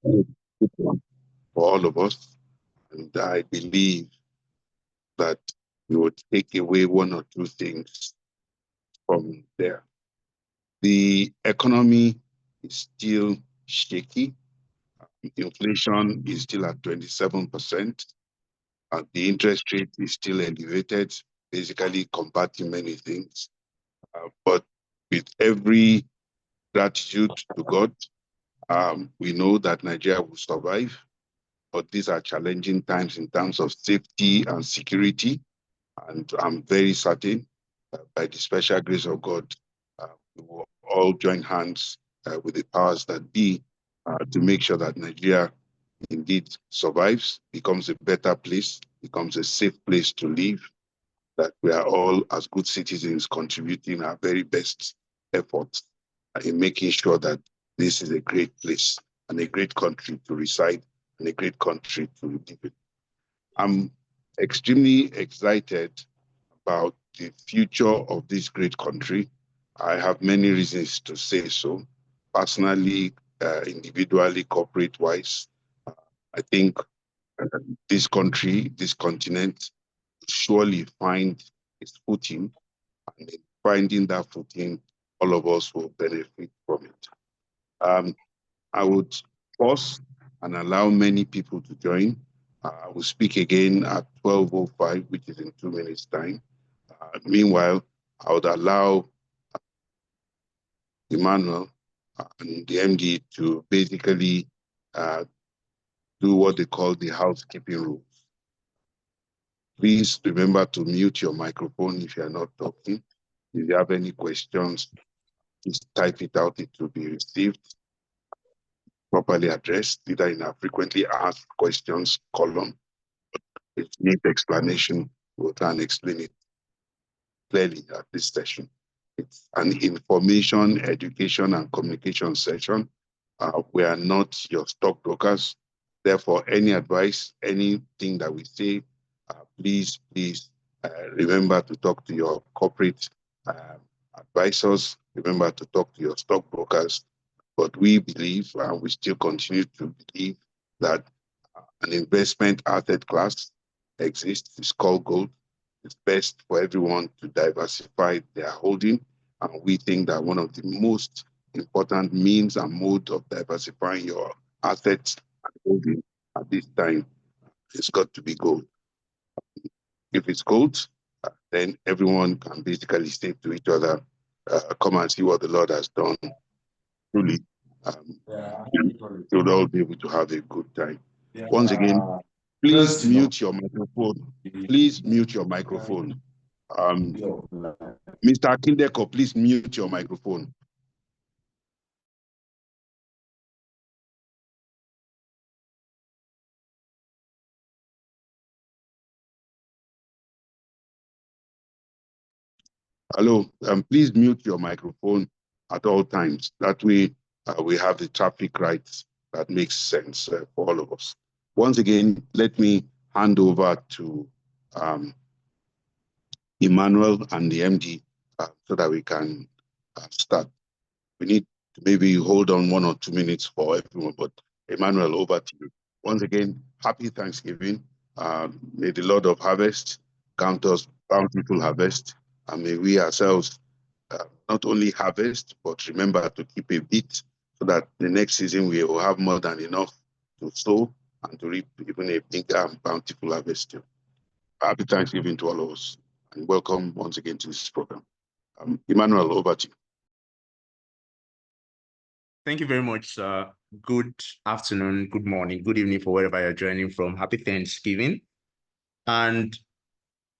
good one for all of us. And I believe that we would take away one or two things from there. The economy is still shaky. Inflation is still at 27%. The interest rate is still elevated, basically combating many things. But with every gratitude to God, we know that Nigeria will survive. But these are challenging times in terms of safety and security. And I'm very certain by the special grace of God, we will all join hands with the powers that be to make sure that Nigeria indeed survives, becomes a better place, becomes a safe place to live, that we are all, as good citizens, contributing our very best efforts in making sure that this is a great place and a great country to reside and a great country to live in. I'm extremely excited about the future of this great country. I have many reasons to say so, personally, individually, corporate-wise. I think this country, this continent, surely find its footing, and in finding that footing, all of us will benefit from it. I would pause and allow many people to join. I will speak again at 12:05, which is in 2 minutes' time. Meanwhile, I would allow Emmanuel and the MD to basically do what they call the housekeeping rules. Please remember to mute your microphone if you are not talking. If you have any questions, please type it out. It will be received, properly addressed, either in a frequently asked questions column. If it needs explanation, we'll try and explain it clearly at this session. It's an information, education, and communication session. We are not your stockbrokers. Therefore, any advice, anything that we say, please remember to talk to your corporate advisors. Remember to talk to your stockbrokers. But we believe, and we still continue to believe, that an investment asset class exists. It's called gold. It's best for everyone to diversify their holding. And we think that one of the most important means and mode of diversifying your assets and holding at this time has got to be gold. If it's gold, then everyone can basically say to each other, come and see what the Lord has done. Truly, you'll all be able to have a good time. Once again, please mute your microphone. Please mute your microphone. Mr. Akindeko, please mute your microphone. Hello, please mute your microphone at all times. That way we have the traffic rights that makes sense for all of us. Once again, let me hand over to Emmanuel and the MD so that we can start. We need to maybe hold on 1 or 2 minutes for everyone, but Emmanuel, over to you. Once again, happy Thanksgiving. May the Lord of harvest count us bountiful harvest, and may we ourselves not only harvest, but remember to keep a bit so that the next season we will have more than enough to sow and to reap even a bigger and bountiful harvest. Happy Thanksgiving to all of us, and welcome once again to this program. Emmanuel, over to you. Thank you very much. Good afternoon, good morning, good evening for wherever you're joining from. Happy Thanksgiving. And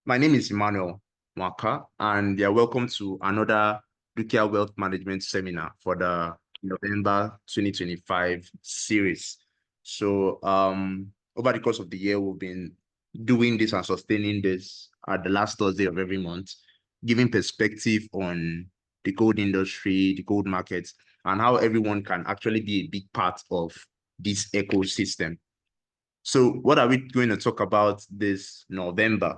my name is Emmanuel Waka, and you're welcome to another Dukia Wealth Management Seminar for the November 2025 series. So over the course of the year, we've been doing this and sustaining this at the last Thursday of every month, giving perspective on the gold industry, the gold markets, and how everyone can actually be a big part of this ecosystem. So what are we going to talk about this November?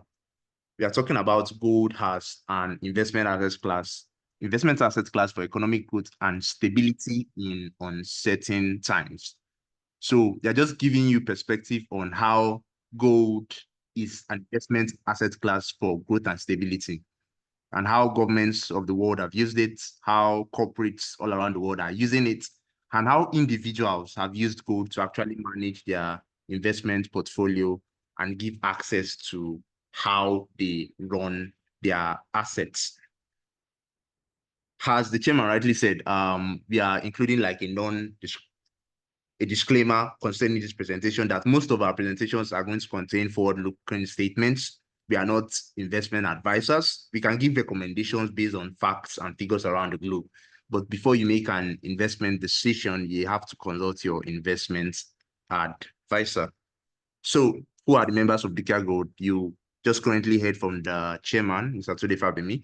We are talking about gold as an investment asset class for economic growth and stability in uncertain times. So they're just giving you perspective on how gold is an investment asset class for growth and stability, and how governments of the world have used it, how corporates all around the world are using it, and how individuals have used gold to actually manage their investment portfolio and give access to how they run their assets. As the chairman rightly said, we are including like a disclaimer concerning this presentation that most of our presentations are going to contain forward-looking statements. We are not investment advisors. We can give recommendations based on facts and figures around the globe. But before you make an investment decision, you have to consult your investment advisor. So who are the members of Dukia Gold? You just currently heard from the chairman, Mr. Tunde Fabemi.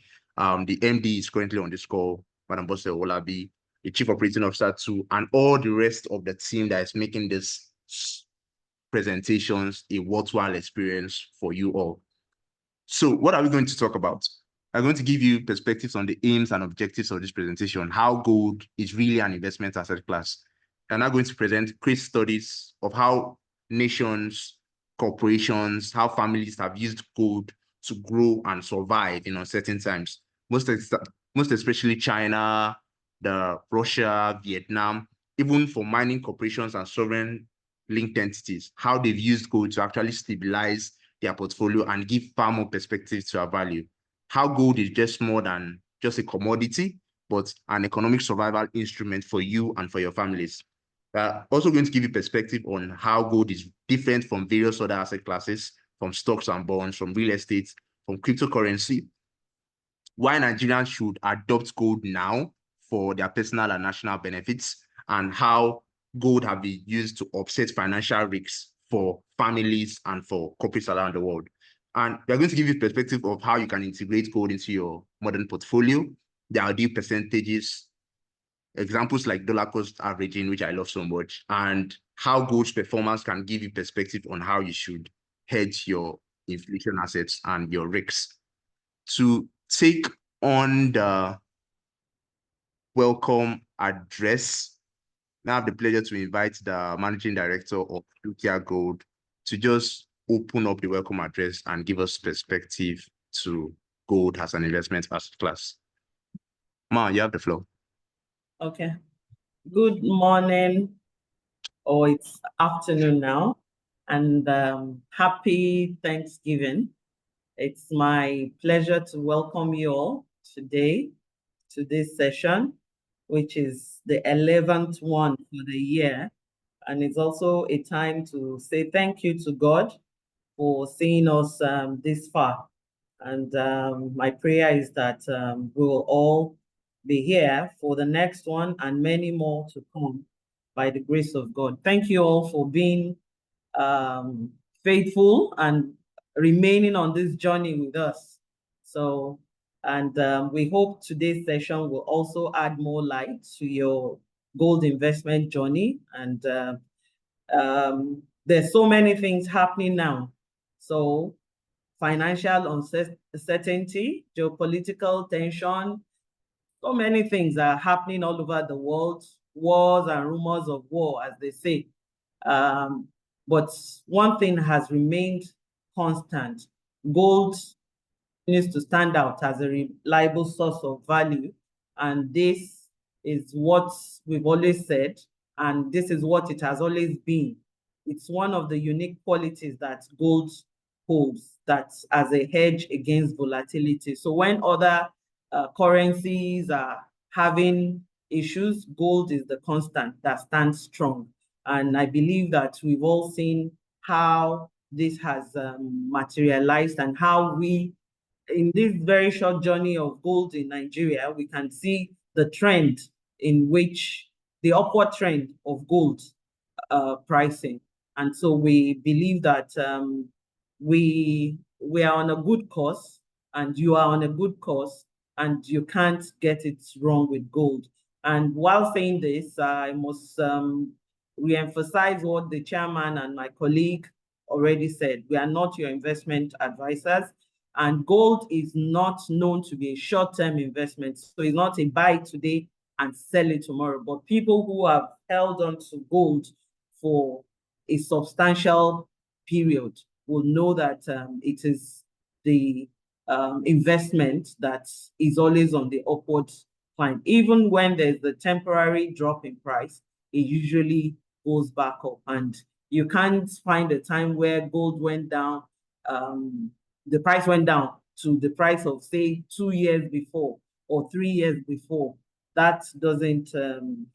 The MD is currently on this call, Madam Bose Olabi, the chief operating officer too, and all the rest of the team that is making this presentations a worthwhile experience for you all. So what are we going to talk about? I'm going to give you perspectives on the aims and objectives of this presentation, how gold is really an investment asset class. I'm now going to present case studies of how nations, corporations, how families have used gold to grow and survive in uncertain times. Most especially China, Russia, Vietnam, even for mining corporations and sovereign linked entities, how they've used gold to actually stabilize their portfolio and give far more perspective to our value. How gold is just more than just a commodity, but an economic survival instrument for you and for your families. Also going to give you perspective on how gold is different from various other asset classes, from stocks and bonds, from real estate, from cryptocurrency, why Nigerians should adopt gold now for their personal and national benefits, and how gold have been used to offset financial risks for families and for corporates around the world. And we're going to give you perspective of how you can integrate gold into your modern portfolio, the ideal percentages, examples like dollar cost averaging, which I love so much, and how gold's performance can give you perspective on how you should hedge your inflation assets and your risks. To take on the welcome address, I have the pleasure to invite the managing director of Dukia Gold to just open up the welcome address and give us perspective to gold as an investment asset class. Ma, you have the floor. Okay. Good morning, or it's afternoon now, and happy Thanksgiving. It's my pleasure to welcome you all today to this session, which is the 11th one for the year. And it's also a time to say thank you to God for seeing us this far. And my prayer is that we will all be here for the next one and many more to come by the grace of God. Thank you all for being faithful and remaining on this journey with us. So, and we hope today's session will also add more light to your gold investment journey. And there's so many things happening now. So financial uncertainty, geopolitical tension, so many things are happening all over the world, wars and rumors of war, as they say. But one thing has remained constant. Gold needs to stand out as a reliable source of value. And this is what we've always said, and this is what it has always been. It's one of the unique qualities that gold holds, that as a hedge against volatility. So when other currencies are having issues, gold is the constant that stands strong. And I believe that we've all seen how this has materialized, and how we, in this very short journey of gold in Nigeria, we can see the trend in which the upward trend of gold pricing. And so we believe that we are on a good course, and you are on a good course, and you can't get it wrong with gold. And while saying this, I must re-emphasize what the chairman and my colleague already said. We are not your investment advisors, and gold is not known to be a short-term investment. So it's not a buy today and sell it tomorrow. But people who have held on to gold for a substantial period will know that it is the investment that is always on the upward climb. Even when there's a temporary drop in price, it usually goes back up. And you can't find a time where gold went down, the price went down to the price of, say, 2 years before or 3 years before. That doesn't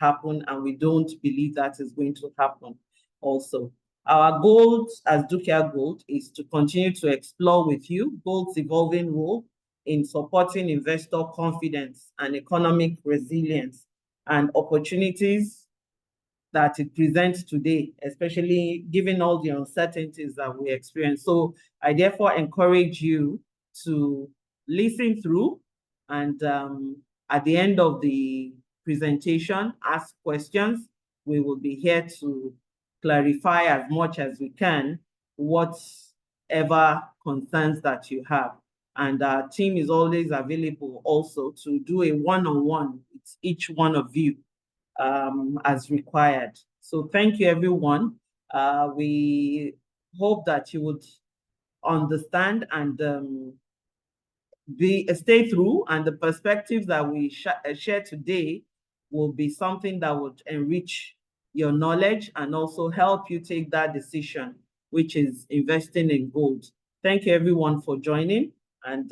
happen, and we don't believe that is going to happen also. Our goal as Dukia Gold is to continue to explore with you gold's evolving role in supporting investor confidence and economic resilience and opportunities that it presents today, especially given all the uncertainties that we experience. So I therefore encourage you to listen through, and at the end of the presentation, ask questions. We will be here to clarify as much as we can whatever concerns that you have. And our team is always available also to do a one-on-one with each one of you as required. So thank you, everyone. We hope that you would understand and stay through, and the perspectives that we share today will be something that would enrich your knowledge and also help you take that decision, which is investing in gold. Thank you, everyone, for joining, and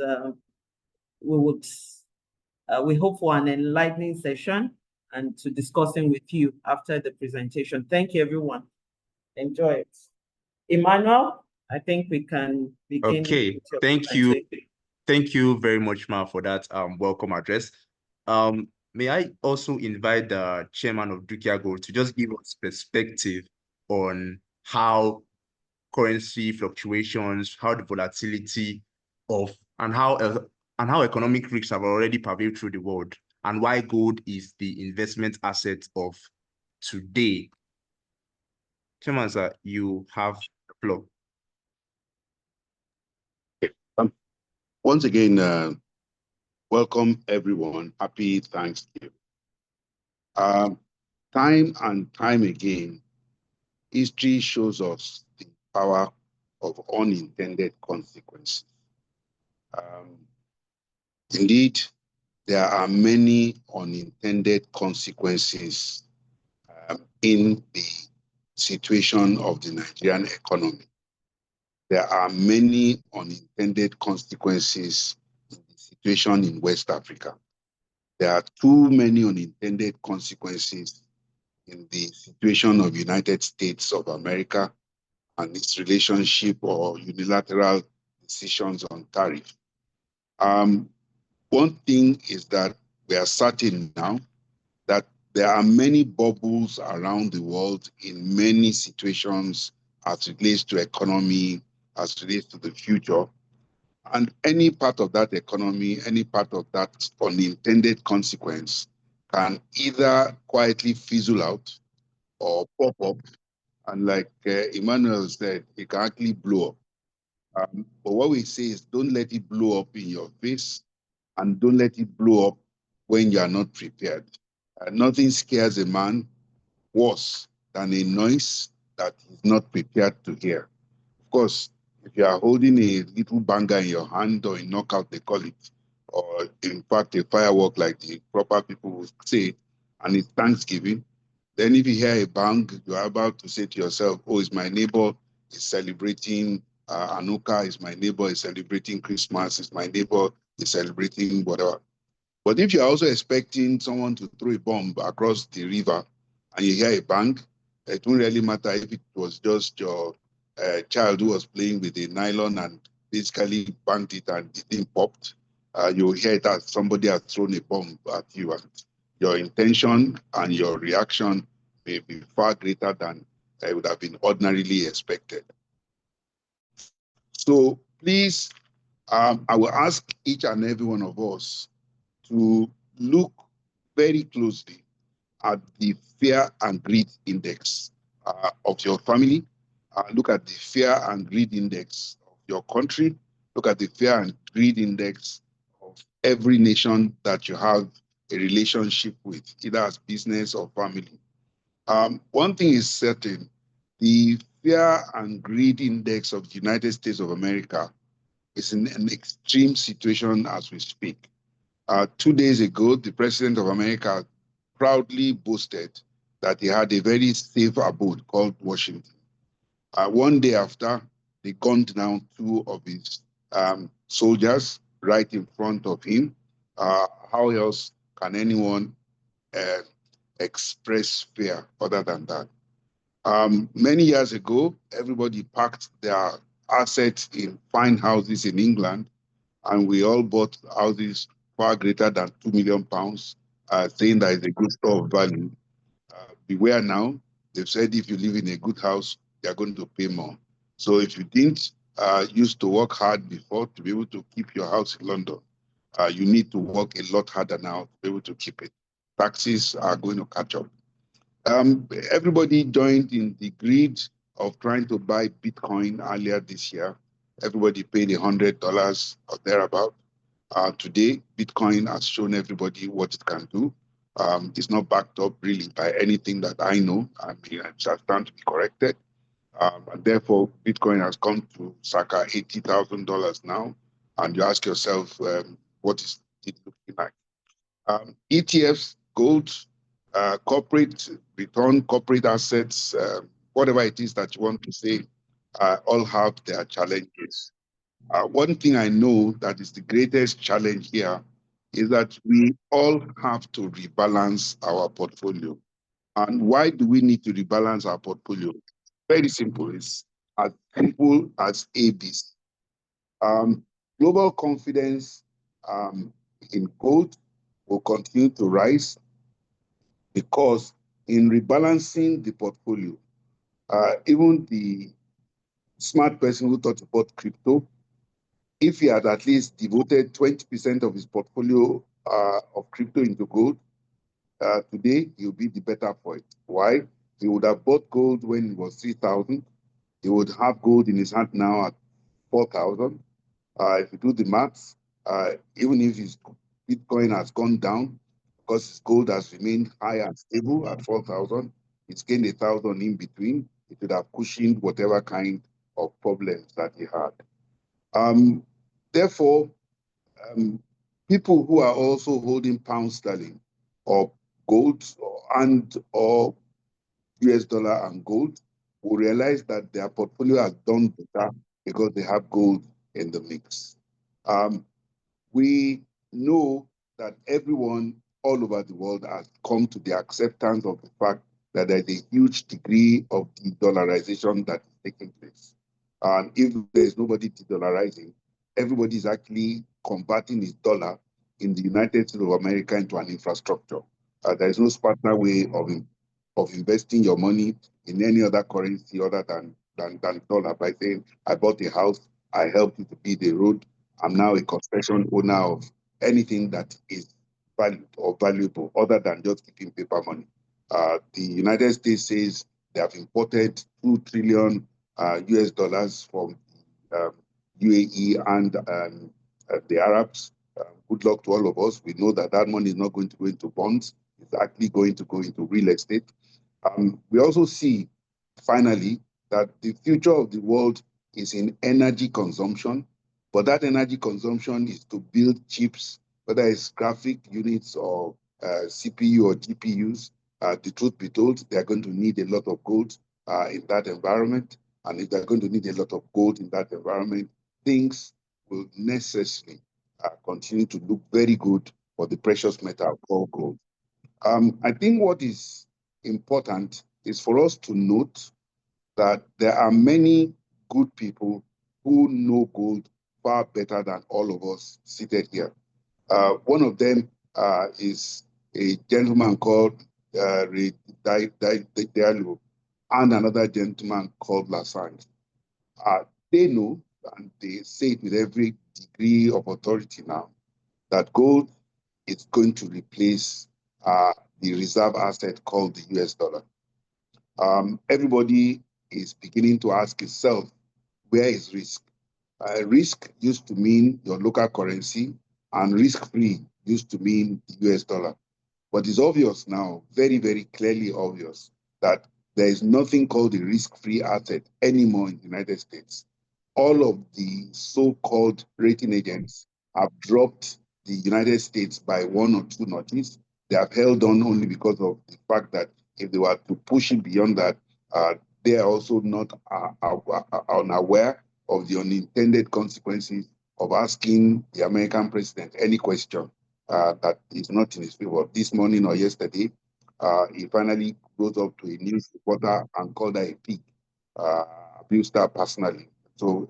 we hope for an enlightening session and to discussing with you after the presentation. Thank you, everyone. Enjoy it. Emmanuel, I think we can begin. Okay, thank you. Thank you very much, Ma, for that welcome address. May I also invite the chairman of Dukia Gold to just give us perspective on how currency fluctuations, how the volatility of, and how economic risks have already pervaded through the world, and why gold is the investment asset of today. Chairman, sir, you have the floor. Once again, welcome everyone. Happy Thanksgiving. Time and time again, history shows us the power of unintended consequences. Indeed, there are many unintended consequences in the situation of the Nigerian economy. There are many unintended consequences in the situation in West Africa. There are too many unintended consequences in the situation of United States of America and its relationship or unilateral decisions on tariff. One thing is that we are certain now that there are many bubbles around the world in many situations as it relates to economy, as it relates to the future. And any part of that economy, any part of that unintended consequence can either quietly fizzle out or pop up. And like Emmanuel said, it can actually blow up. But what we say is don't let it blow up in your face and don't let it blow up when you are not prepared. Nothing scares a man worse than a noise that he's not prepared to hear. Of course, if you are holding a little banger in your hand or a knockout, they call it, or in fact a firework like the proper people would say, and it's Thanksgiving, then if you hear a bang, you are about to say to yourself, oh, is my neighbor is celebrating Hanukkah, is my neighbor is celebrating Christmas, is my neighbor is celebrating whatever. But if you're also expecting someone to throw a bomb across the river and you hear a bang, it won't really matter if it was just your child who was playing with a nylon and basically banged it and the thing popped. You'll hear it as somebody has thrown a bomb at you. And your intention and your reaction may be far greater than would have been ordinarily expected. So please, I will ask each and every one of us to look very closely at the fear and greed index of your family. Look at the fear and greed index of your country. Look at the fear and greed index of every nation that you have a relationship with, either as business or family. One thing is certain, The fear and greed index of the United States of America is in an extreme situation as we speak. 2 days ago, the President of America proudly boasted that he had a very safe abode called Washington. One day after, they gunned down two of his soldiers right in front of him. How else can anyone uh, express fear other than that? Many years ago, everybody packed their assets in fine houses in England, and we all bought houses far greater than £2 million, saying that it's a good store of value. Beware now, they've said if you live in a good house, you're going to pay more. So if you didn't used to work hard before to be able to keep your house in London, you need to work a lot harder now to be able to keep it. Taxes are going to catch up. Everybody joined in the greed of trying to buy Bitcoin earlier this year. Everybody paid $100 or thereabout. Today, Bitcoin has shown everybody what it can do. It's not backed up really by anything that I know. I mean, I shall stand to be corrected. And therefore, Bitcoin has come to circa $80,000 now. And you ask yourself, what is it looking like? ETFs, gold, corporate return, corporate assets, whatever it is that you want to say, all have their challenges. One thing I know that is the greatest challenge here is that we all have to rebalance our portfolio. And why do we need to rebalance our portfolio? Very simple. It's as simple as ABC. Global confidence in gold will continue to rise because in rebalancing the portfolio, even the smart person who thought about crypto, if he had at least devoted 20% of his portfolio of crypto into gold, today he'll be the better for it. Why? He would have bought gold when it was 3,000. He would have gold in his hand now at 4,000. If you do the maths, even if his Bitcoin has gone down, because his gold has remained high and stable at 4,000, it's gained 1,000 in between. It would have cushioned whatever kind of problems that he had. Therefore, people who are also holding pound sterling or gold or US dollar and gold will realize that their portfolio has done better because they have gold in the mix. We know that everyone all over the world has come to the acceptance of the fact that there's a huge degree of de-dollarization that is taking place. And if there's nobody de-dollarizing, everybody is actually converting his dollar in the United States of America into an infrastructure. There is no smarter way of investing your money in any other currency other than dollar by saying, I bought a house, I helped you to build a road, I'm now a concession owner of anything that is valued or valuable other than just keeping paper money. The United States says they have imported 2 trillion US dollars from UAE and the Arabs. Good luck to all of us. We know that that money is not going to go into bonds. It's actually going to go into real estate. We also see, finally, that the future of the world is in energy consumption, but that energy consumption is to build chips, whether it's graphic units or CPU or GPUs. The truth be told, they're going to need a lot of gold in that environment. And if they're going to need a lot of gold in that environment, things will necessarily continue to look very good for the precious metal called gold. I think what is important is for us to note that there are many good people who know gold far better than all of us seated here. One of them is a gentleman called Ray Dalio and another gentleman called Lasange. They know, and they say it with every degree of authority now, that gold is going to replace the reserve asset called the US dollar. Everybody is beginning to ask itself, where is risk? Risk used to mean your local currency, and risk-free used to mean the US dollar. But it's obvious now, very, very clearly obvious, that there is nothing called a risk-free asset anymore in the United States. All of the so-called rating agents have dropped the United States by 1 or 2 notches. They have held on only because of the fact that if they were to push it beyond that, they are also not unaware of the unintended consequences of asking the American president any question that is not in his favor. This morning or yesterday, he finally goes up to a news reporter and called her a pig, abused her personally. So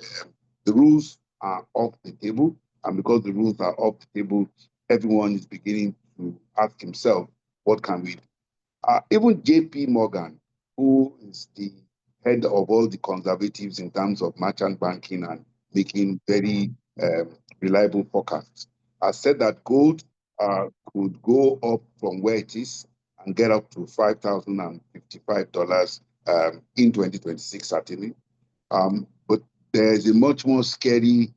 the rules are off the table, and because the rules are off the table, everyone is beginning to ask himself, what can we do? Even J.P. Morgan, who is the head of all the conservatives in terms of merchant banking and making very reliable forecasts, has said that gold could go up from where it is and get up to $5,055 in 2026, certainly. But there's a much more scary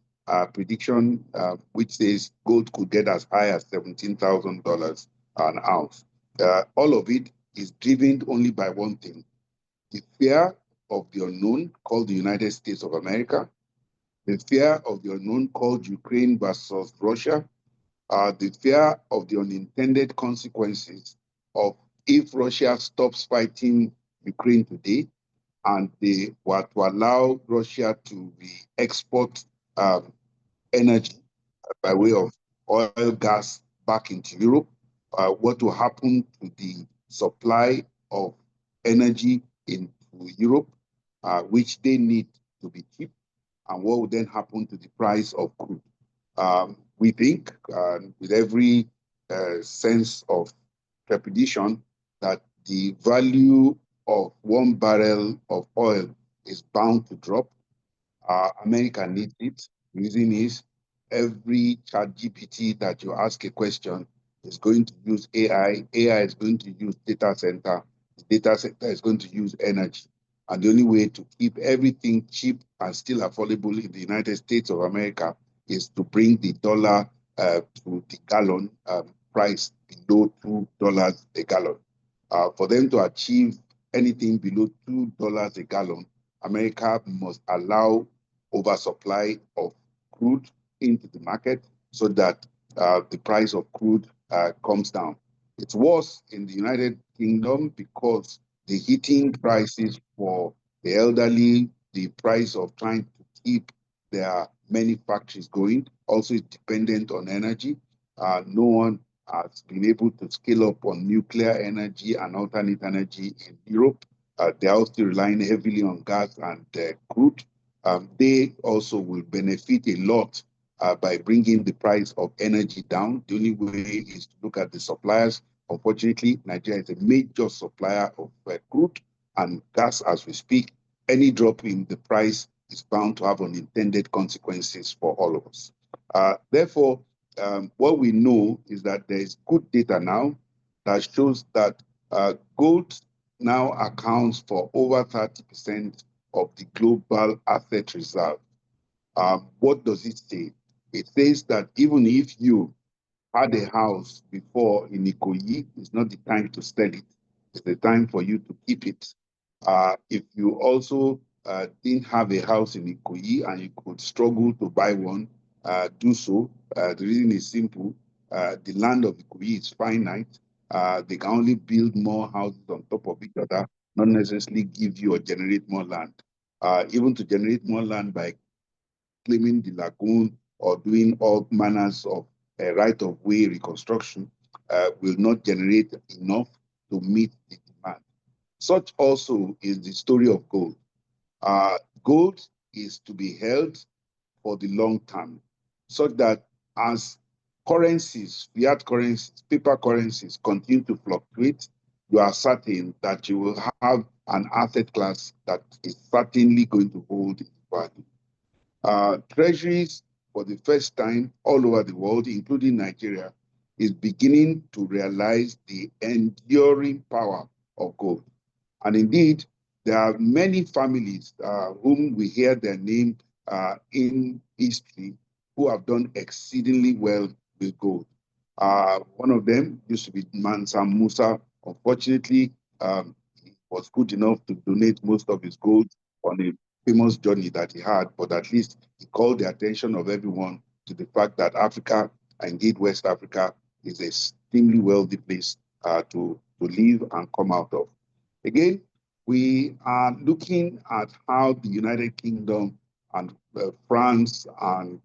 prediction, which says gold could get as high as $17,000 an ounce. All of it is driven only by one thing: the fear of the unknown, called the United States of America, the fear of the unknown, called Ukraine versus Russia, the fear of the unintended consequences of if Russia stops fighting Ukraine today and they were to allow Russia to re-export energy by way of oil, gas back into Europe, what will happen to the supply of energy into Europe, which they need to be cheap, and what will then happen to the price of crude. We think, with every sense of trepidation, that the value of 1 barrel of oil is bound to drop. America needs it. The reason is every chat GPT that you ask a question is going to use AI. AI is going to use data center. The data center is going to use energy. And the only way to keep everything cheap and still affordable in the United States of America is to bring the dollar to the gallon price below $2 a gallon. For them to achieve anything below $2 a gallon, America must allow oversupply of crude into the market so that the price of crude comes down. It's worse in the United Kingdom because the heating prices for the elderly, the price of trying to keep their many factories going, also is dependent on energy. No one has been able to scale up on nuclear energy and alternate energy in Europe. They are still relying heavily on gas and crude. They also will benefit a lot by bringing the price of energy down. The only way is to look at the suppliers. Unfortunately, Nigeria is a major supplier of crude and gas as we speak. Any drop in the price is bound to have unintended consequences for all of us. Therefore, what we know is that there is good data now that shows that gold now accounts for over 30% of the global asset reserve. What does it say? It says that even if you had a house before in Ikoyi, it's not the time to sell it. It's the time for you to keep it. If you also didn't have a house in Ikoyi and you could struggle to buy one, do so. The reason is simple. The land of Ikoyi is finite. They can only build more houses on top of each other, not necessarily give you or generate more land. Even to generate more land by claiming the lagoon or doing all manners of right-of-way reconstruction will not generate enough to meet the demand. Such also is the story of gold. Gold is to be held for the long term, such that as currencies, fiat currencies, paper currencies continue to fluctuate, you are certain that you will have an asset class that is certainly going to hold its value. Treasuries, for the first time all over the world, including Nigeria, is beginning to realize the enduring power of gold. And indeed, there are many families whom we hear their name in history who have done exceedingly well with gold. One of them used to be Mansa Musa. Unfortunately, was good enough to donate most of his gold on a famous journey that he had, but at least he called the attention of everyone to the fact that Africa, indeed West Africa, is a extremely wealthy place to live and come out of. Again, we are looking at how the United Kingdom and France and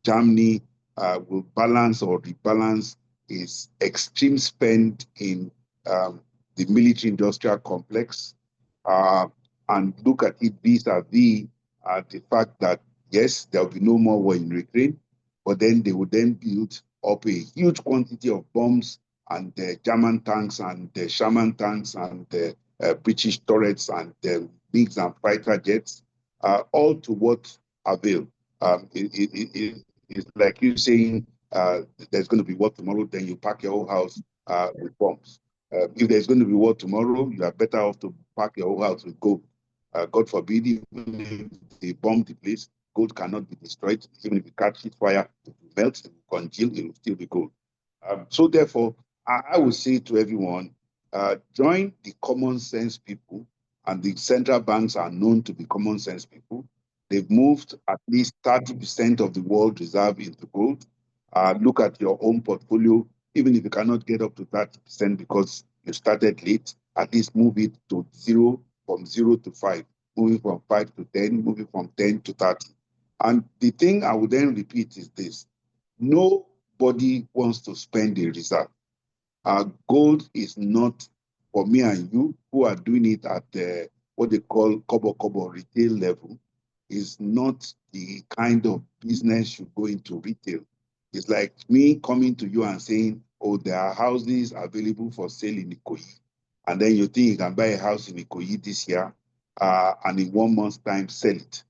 Germany will balance or rebalance its extreme spend in the military industrial complex uh, and look at it vis-a-vis the fact that, yes, there will be no more war in Ukraine, but then they would then build up a huge quantity of bombs and German tanks and Sherman tanks and British turrets and MiGs and fighter jets, all to what avail? It's like you saying there's going to be war tomorrow, then you pack your whole house with bombs. If there's going to be war tomorrow, you are better off to pack your whole house with gold. God forbid, even if they bomb the place, gold cannot be destroyed. Even if it catches fire, it will melt, it will congeal, it will still be gold. So therefore, I would say to everyone, join the common sense people, and the central banks are known to be common sense people. They've moved at least 30% of the world reserve into gold. Look at your own portfolio, even if you cannot get up to 30% because you started late, at least move it to zero, from 0 to 5, moving from 5 to 10, moving from 10 to 30. And the thing I would then repeat is this: nobody wants to spend a reserve. Gold is not for me and you who are doing it at what they call kobo retail level, is not the kind of business you go into retail. It's like me coming to you and saying, oh, there are houses available for sale in Ikoyi. And then you think you can buy a house in Ikoyi this year and in 1 month's time sell it.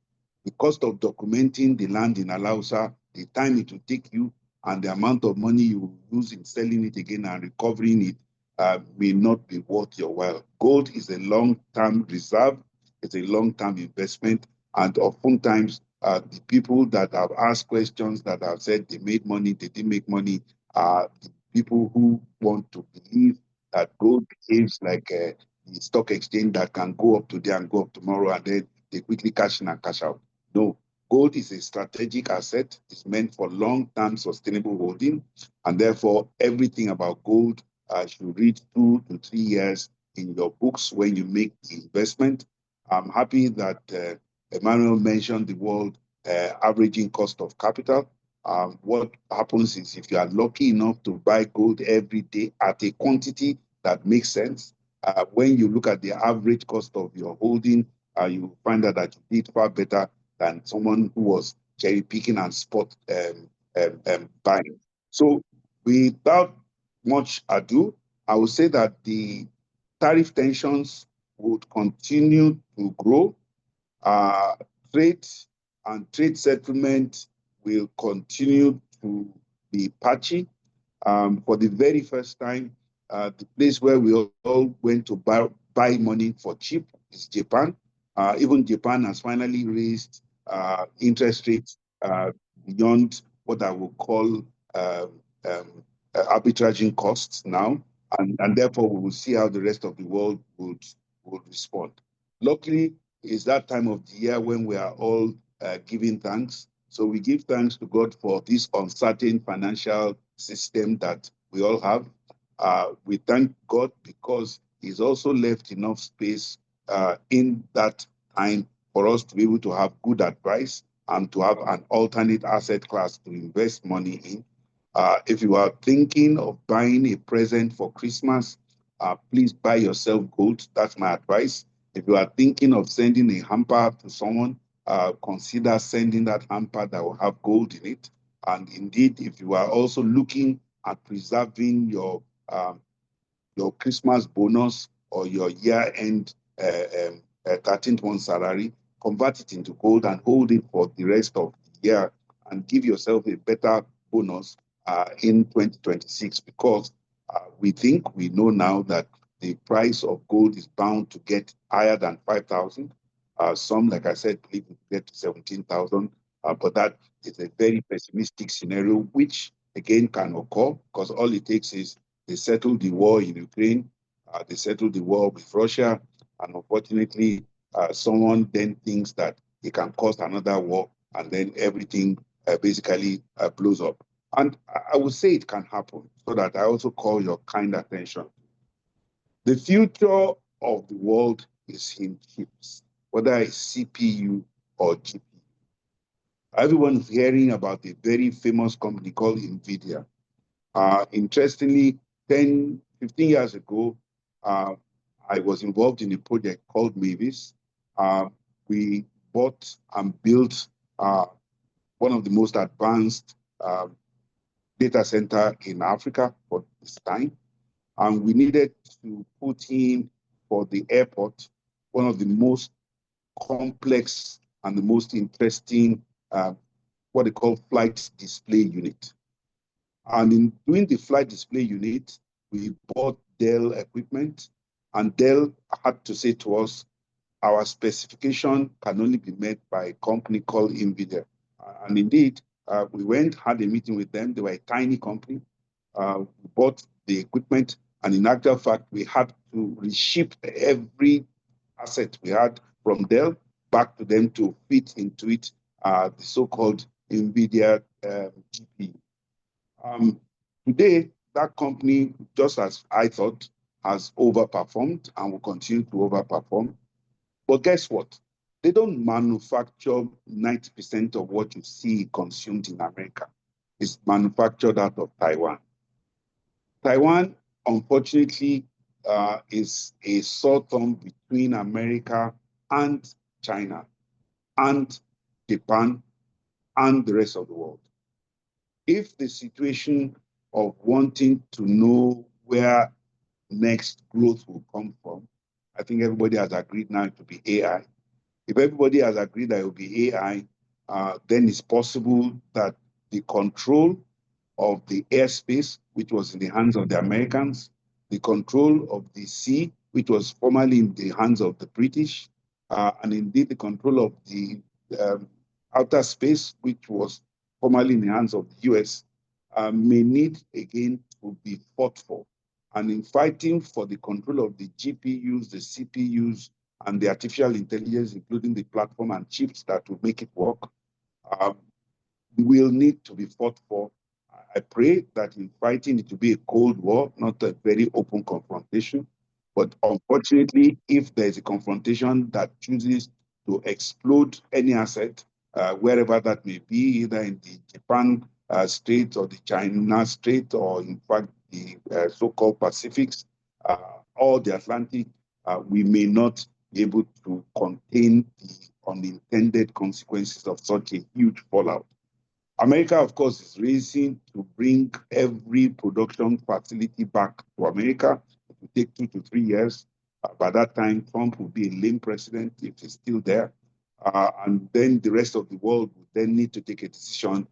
The cost of documenting the land in Alausa, the time it will take you, and the amount of money you will use in selling it again and recovering it may not be worth your while. Gold is a long-term reserve, it's a long-term investment, and oftentimes the people that have asked questions that have said they made money, they didn't make money, are the people who want to believe that gold behaves like the stock exchange that can go up today and go up tomorrow, and then they quickly cash in and cash out. No, gold is a strategic asset. It's meant for long-term sustainable holding, and therefore everything about gold should read 2 to 3 years in your books when you make the investment. I'm happy that Emmanuel mentioned the world averaging cost of capital. What happens is, if you are lucky enough to buy gold every day at a quantity that makes sense, when you look at the average cost of your holding, you find out that you did far better than someone who was cherry picking and spot buying. So, without much ado, I would say that the tariff tensions would continue to grow. Uh, trade and trade settlement will continue to be patchy. For the very first time, the place where we all went to buy money for cheap is Japan. Even Japan has finally raised interest rates beyond what I would call arbitraging costs now, and therefore we will see how the rest of the world would respond. Luckily, it's that time of the year when we are all giving thanks. So we give thanks to God for this uncertain financial system that we all have. We thank God because He's also left enough space in that time for us to be able to have good advice and to have an alternate asset class to invest money in. If you are thinking of buying a present for Christmas, please buy yourself gold. That's my advice. If you are thinking of sending a hamper to someone, consider sending that hamper that will have gold in it. And indeed, if you are also looking at preserving your Christmas bonus or your year-end 13th month salary, convert it into gold and hold it for the rest of the year and give yourself a better bonus in 2026, because we know now that the price of gold is bound to get higher than 5,000. Some, like I said, believe it will get to 17,000, but that is a very pessimistic scenario, which again can occur because all it takes is they settle the war in Ukraine, they settle the war with Russia, And unfortunately, someone then thinks that it can cause another war, and then everything basically blows up. And I would say it can happen, so that I also call your kind attention. The future of the world is in chips, whether it's CPU or GPU. Everyone's hearing about a very famous company called NVIDIA. Interestingly, 10, 15 years ago, uh, I was involved in a project called Mavis. We bought and built one of the most advanced data center in Africa for this time. And we needed to put in for the airport one of the most complex and the most interesting what they call flight display unit. And in doing the flight display unit, we bought Dell equipment, and Dell had to say to us, our specification can only be met by a company called NVIDIA. And indeed, we went, had a meeting with them. They were a tiny company. We bought the equipment, and in actual fact, we had to reship every asset we had from Dell back to them to fit into it the so-called NVIDIA GPU. Today, that company, just as I thought, has overperformed and will continue to overperform. But guess what? They don't manufacture 90% of what you see consumed in America. It's manufactured out of Taiwan. Taiwan, unfortunately, is a sore thumb between America and China and Japan and the rest of the world. If the situation of wanting to know where next growth will come from, I think everybody has agreed now to be AI. If everybody has agreed that it will be AI, then it's possible that the control of the airspace, which was in the hands of the Americans, the control of the sea, which was formerly in the hands of the British, and indeed the control of the um, outer space, which was formerly in the hands of the US, may need again to be fought for. And in fighting for the control of the GPUs, the CPUs, and the artificial intelligence, including the platform and chips that will make it work, um, will need to be fought for. I pray that in fighting it will be a cold war, not a very open confrontation. But unfortunately, if there is a confrontation that chooses to explode any asset, wherever that may be, either in the Japan Strait or the China Strait, or in fact the so-called Pacifics or the Atlantic, we may not be able to contain the unintended consequences of such a huge fallout. America, of course, is racing to bring every production facility back to America. It will take 2 to 3 years. By that time, Trump will be a lame president if he's still there. And then the rest of the world will then need to take a decision.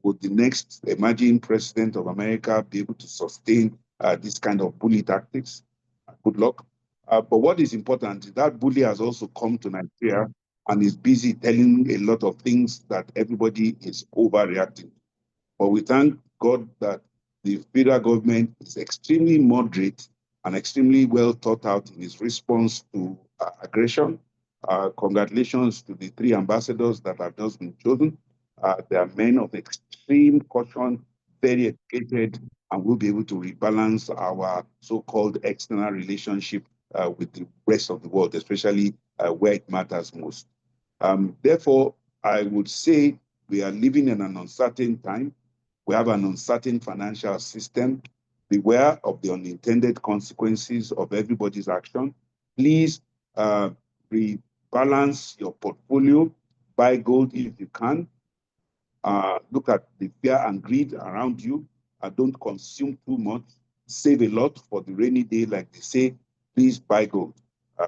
Would the next emerging president of America be able to sustain this kind of bully tactics? Good luck. But what is important is that bully has also come to Nigeria and is busy telling a lot of things that everybody is overreacting. But we thank God that the federal government is extremely moderate and extremely well thought out in its response to aggression. Congratulations to the 3 ambassadors that have just been chosen. They are men of extreme caution, very educated, and will be able to rebalance our so-called external relationship with the rest of the world, especially where it matters most. Therefore, I would say we are living in an uncertain time. We have an uncertain financial system. Beware of the unintended consequences of everybody's action. Please rebalance your portfolio, buy gold if you can. Look at the fear and greed around you. Don't consume too much. Save a lot for the rainy day, like they say. Please buy gold.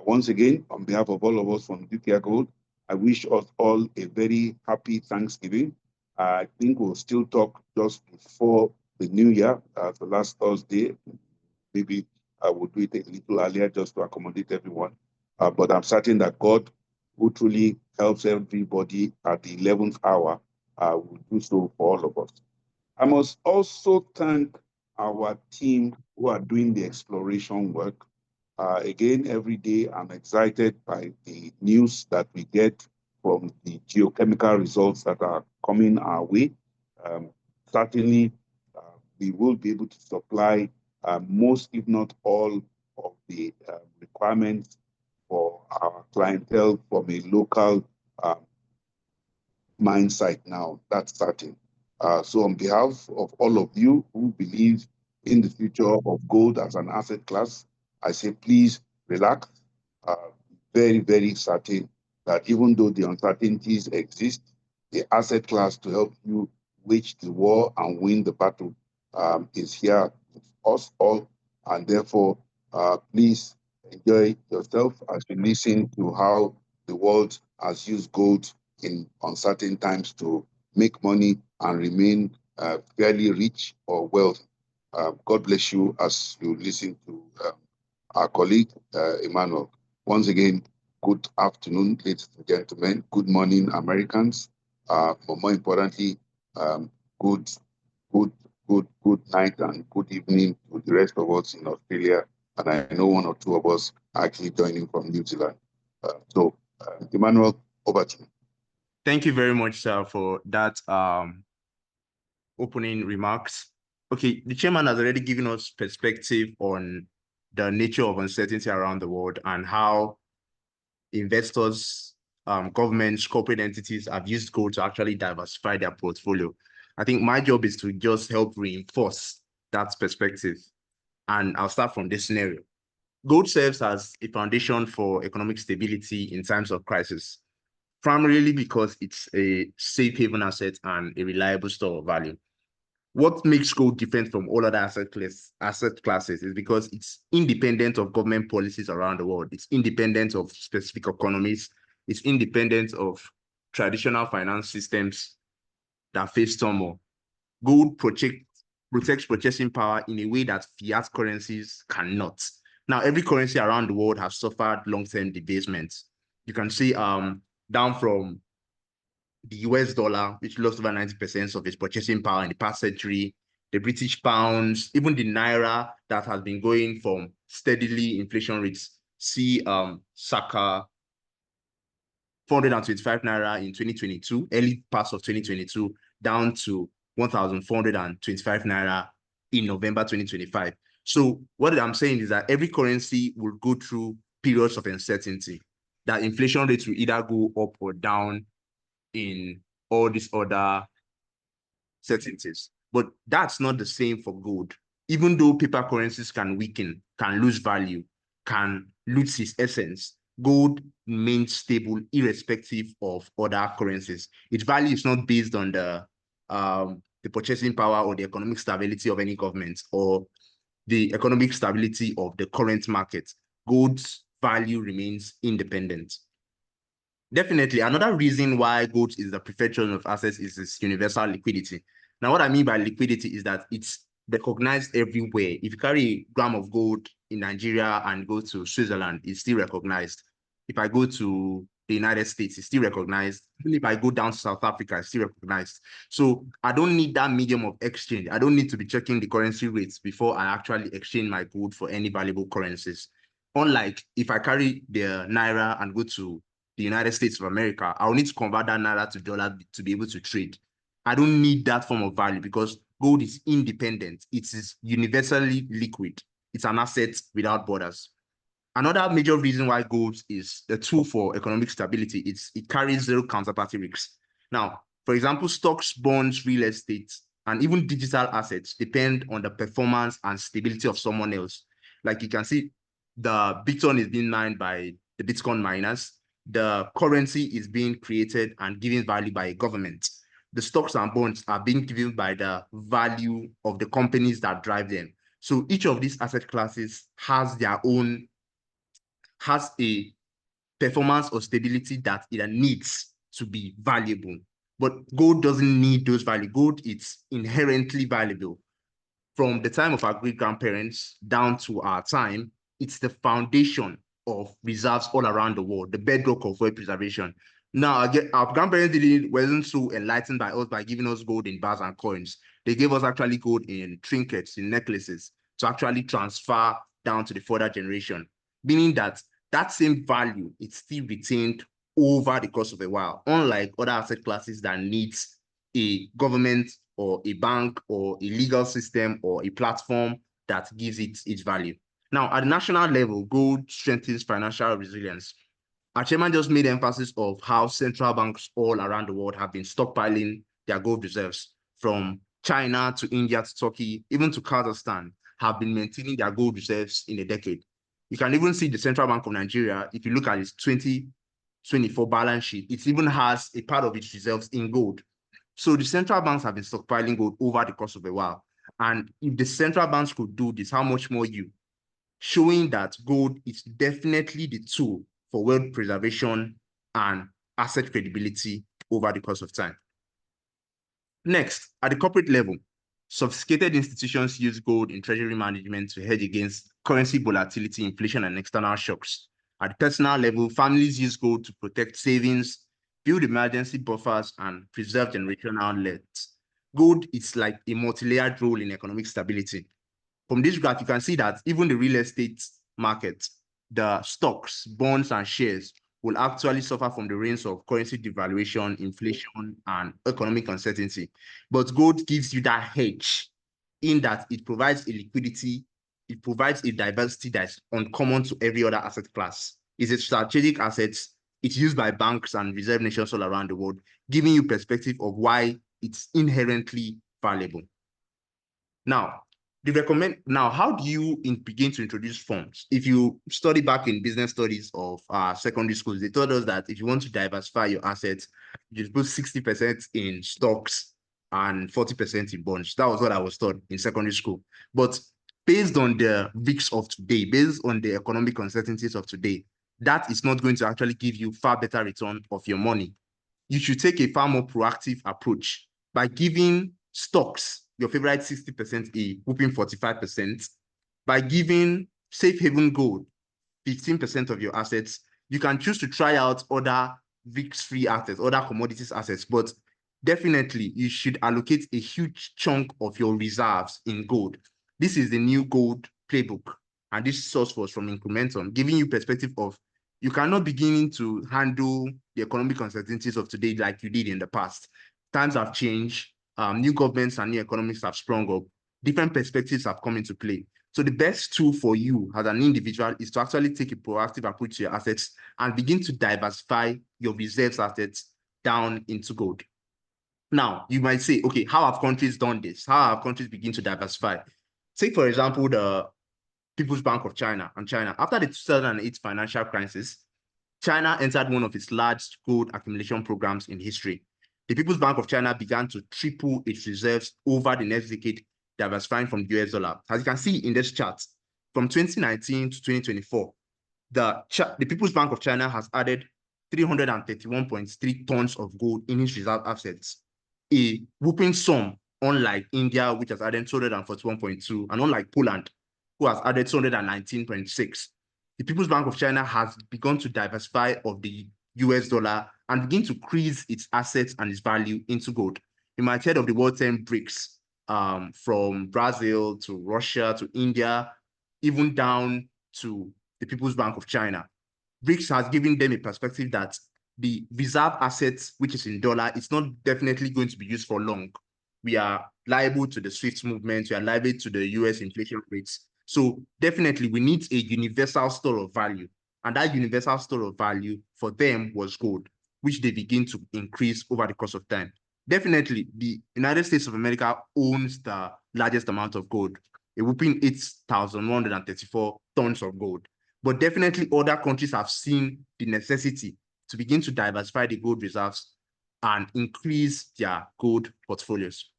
Once again, on behalf of all of us from Dukia Gold, I wish us all a very happy Thanksgiving. I think we'll still talk just before the new year, the last Thursday. Maybe I will do it a little earlier just to accommodate everyone. But I'm certain that God, who truly helps everybody at the 11th hour, will do so for all of us. I must also thank our team who are doing the exploration work. Again, every day I'm excited by the news that we get from the geochemical results that are coming our way. Certainly, we will be able to supply most, if not all, of the requirements for our clientele from a local mine site now. That's certain. So on behalf of all of you who believe in the future of gold as an asset class, I say please relax. Very, very certain that even though the uncertainties exist, the asset class to help you wage the war and win the battle is here with us all. And therefore, please enjoy yourself as you listen to how the world has used gold in uncertain times to make money and remain fairly rich or wealthy. God bless you as you listen to our colleague, Emmanuel. Once again, good afternoon, ladies and gentlemen. Good morning, Americans. But more importantly, good, good night and good evening to the rest of us in Australia. And I know one or two of us are actually joining from New Zealand. Emmanuel, over to you. Thank you very much, sir, for that opening remarks. Okay, the chairman has already given us perspective on the nature of uncertainty around the world and how investors, governments, corporate entities have used gold to actually diversify their portfolio. I think my job is to just help reinforce that perspective. And I'll start from this scenario. Gold serves as a foundation for economic stability in times of crisis, primarily because it's a safe haven asset and a reliable store of value. What makes gold different from all other asset classes is because it's independent of government policies around the world. It's independent of specific economies. It's independent of traditional finance systems that face turmoil. Gold protects purchasing power in a way that fiat currencies cannot. Now, every currency around the world has suffered long-term debasement. You can see down from the US dollar, which lost over 90% of its purchasing power in the past century, the British pounds, even the naira that has been going from steadily inflation rates. See Saka 425 naira in 2022, early parts of 2022, down to 1,425 naira in November 2025. So what I'm saying is that every currency will go through periods of uncertainty, that inflation rates will either go up or down in all these other certainties. But that's not the same for gold. Even though paper currencies can weaken, can lose value, can lose its essence, gold remains stable irrespective of other currencies. Its value is not based on the purchasing power or the economic stability of any government or the economic stability of the current market. Gold's value remains independent. Definitely. Another reason why gold is the preferred choice of assets is its universal liquidity. Now, what I mean by liquidity is that it's recognized everywhere. If you carry a gram of gold in Nigeria and go to Switzerland, it's still recognized. If I go to the United States, it's still recognized. Even if I go down to South Africa, it's still recognized. So I don't need that medium of exchange. I don't need to be checking the currency rates before I actually exchange my gold for any valuable currencies. Unlike if I carry the Naira and go to the United States of America, I'll need to convert that Naira to dollar to be able to trade. I don't need that form of value because gold is independent. It is universally liquid. It's an asset without borders. Another major reason why gold is a tool for economic stability is it carries zero counterparty risks. Now, for example, stocks, bonds, real estate, and even digital assets depend on the performance and stability of someone else. Like you can see, the Bitcoin is being mined by the Bitcoin miners. The currency is being created and given value by a government. The stocks and bonds are being given by the value of the companies that drive them. So each of these asset classes has a performance or stability that it needs to be valuable. But gold doesn't need those values. Gold is inherently valuable. From the time of our great-grandparents down to our time, it's the foundation of reserves all around the world, the bedrock of wealth preservation. Now, our grandparents wasn't so enlightened by us by giving us gold in bars and coins. They gave us actually gold in trinkets, in necklaces, to actually transfer down to the further generation. meaning that that same value is still retained over the course of a while, unlike other asset classes that needs a government or a bank or a legal system or a platform that gives it its value. Now, at the national level, gold strengthens financial resilience. Our chairman just made emphasis of how central banks all around the world have been stockpiling their gold reserves, from China to India to Turkey, even to Kazakhstan, have been maintaining their gold reserves in a decade. You can even see the Central Bank of Nigeria, if you look at its 2024 balance sheet, it even has a part of its reserves in gold. So the central banks have been stockpiling gold over the course of a while. And if the central banks could do this, how much more you? Showing that gold is definitely the tool for wealth preservation and asset credibility over the course of time. Next, at the corporate level, sophisticated institutions use gold in treasury management to hedge against currency volatility, inflation, and external shocks. At the personal level, families use gold to protect savings, build emergency buffers, and preserve generational wealth. Gold is like a multi-layered role in economic stability. From this graph, you can see that even the real estate market, the stocks, bonds, and shares will actually suffer from the reins of currency devaluation, inflation, and economic uncertainty. But gold gives you that hedge in that it provides a liquidity, it provides a diversity that's uncommon to every other asset class. It's a strategic asset. It's used by banks and reserve nations all around the world, giving you perspective of why it's inherently valuable. Now, how do you begin to introduce funds? If you study back in business studies of secondary schools, they told us that if you want to diversify your assets, you just put 60% in stocks and 40% in bonds. That was what I was taught in secondary school. But based on the risks of today, based on the economic uncertainties of today, that is not going to actually give you far better return of your money. You should take a far more proactive approach by giving stocks your favorite 60% a whooping 45%, by giving safe haven gold 15% of your assets. You can choose to try out other risk-free assets, other commodities assets, but definitely you should allocate a huge chunk of your reserves in gold. This is the new gold playbook, and this source was from Incrementum, giving you perspective of you cannot begin to handle the economic uncertainties of today like you did in the past. Times have changed. New governments and new economies have sprung up. Different perspectives have come into play. So the best tool for you as an individual is to actually take a proactive approach to your assets and begin to diversify your reserves assets down into gold. Now, you might say, okay, how have countries done this? How have countries begin to diversify? Take, for example, the People's Bank of China and China. After the 2008 financial crisis, China entered one of its large gold accumulation programs in history. The People's Bank of China began to triple its reserves over the next decade, diversifying from the US dollar. As you can see in this chart, from 2019 to 2024, the People's Bank of China has added 331.3 tons of gold in its reserve assets, a whooping sum, unlike India, which has added 241.2, and unlike Poland, who has added 219.6. The People's Bank of China has begun to diversify of the US dollar and begin to increase its assets and its value into gold. You might have heard of the world 10 BRICS, from Brazil to Russia to India, even down to the People's Bank of China. BRICS has given them a perspective that the reserve assets, which is in dollar, it's not definitely going to be used for long. We are liable to the SWIFT movement, we are liable to the US inflation rates. So definitely we need a universal store of value. And that universal store of value for them was gold, which they begin to increase over the course of time. Definitely, the United States of America owns the largest amount of gold, a whooping 8,134 tons of gold. But definitely other countries have seen the necessity to begin to diversify the gold reserves and increase their gold portfolios.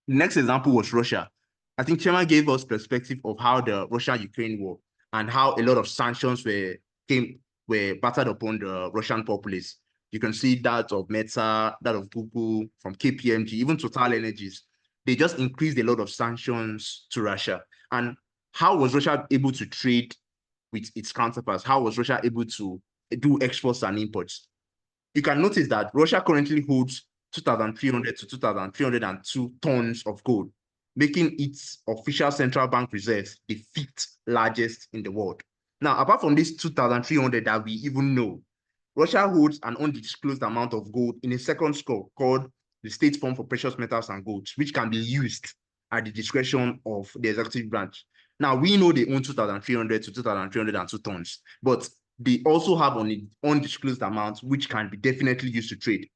The next example was Russia. I think Chairman gave us perspective of how the Russia-Ukraine war and how a lot of sanctions were battered upon the Russian populace. You can see that of Meta, that of Google, from KPMG, even Total Energies. They just increased a lot of sanctions to Russia. And how was Russia able to trade with its counterparts? How was Russia able to do exports and imports? You can notice that Russia currently holds 2,300 to 2,302 tons of gold, making its official central bank reserves the fifth largest in the world. Now, apart from this 2,300 that we even know, Russia holds an undisclosed amount of gold in a second score called the State Fund for Precious Metals and Golds, which can be used at the discretion of the executive branch. Now, we know they own 2,300 to 2,302 tons, but they also have an undisclosed amount which can be definitely used to trade.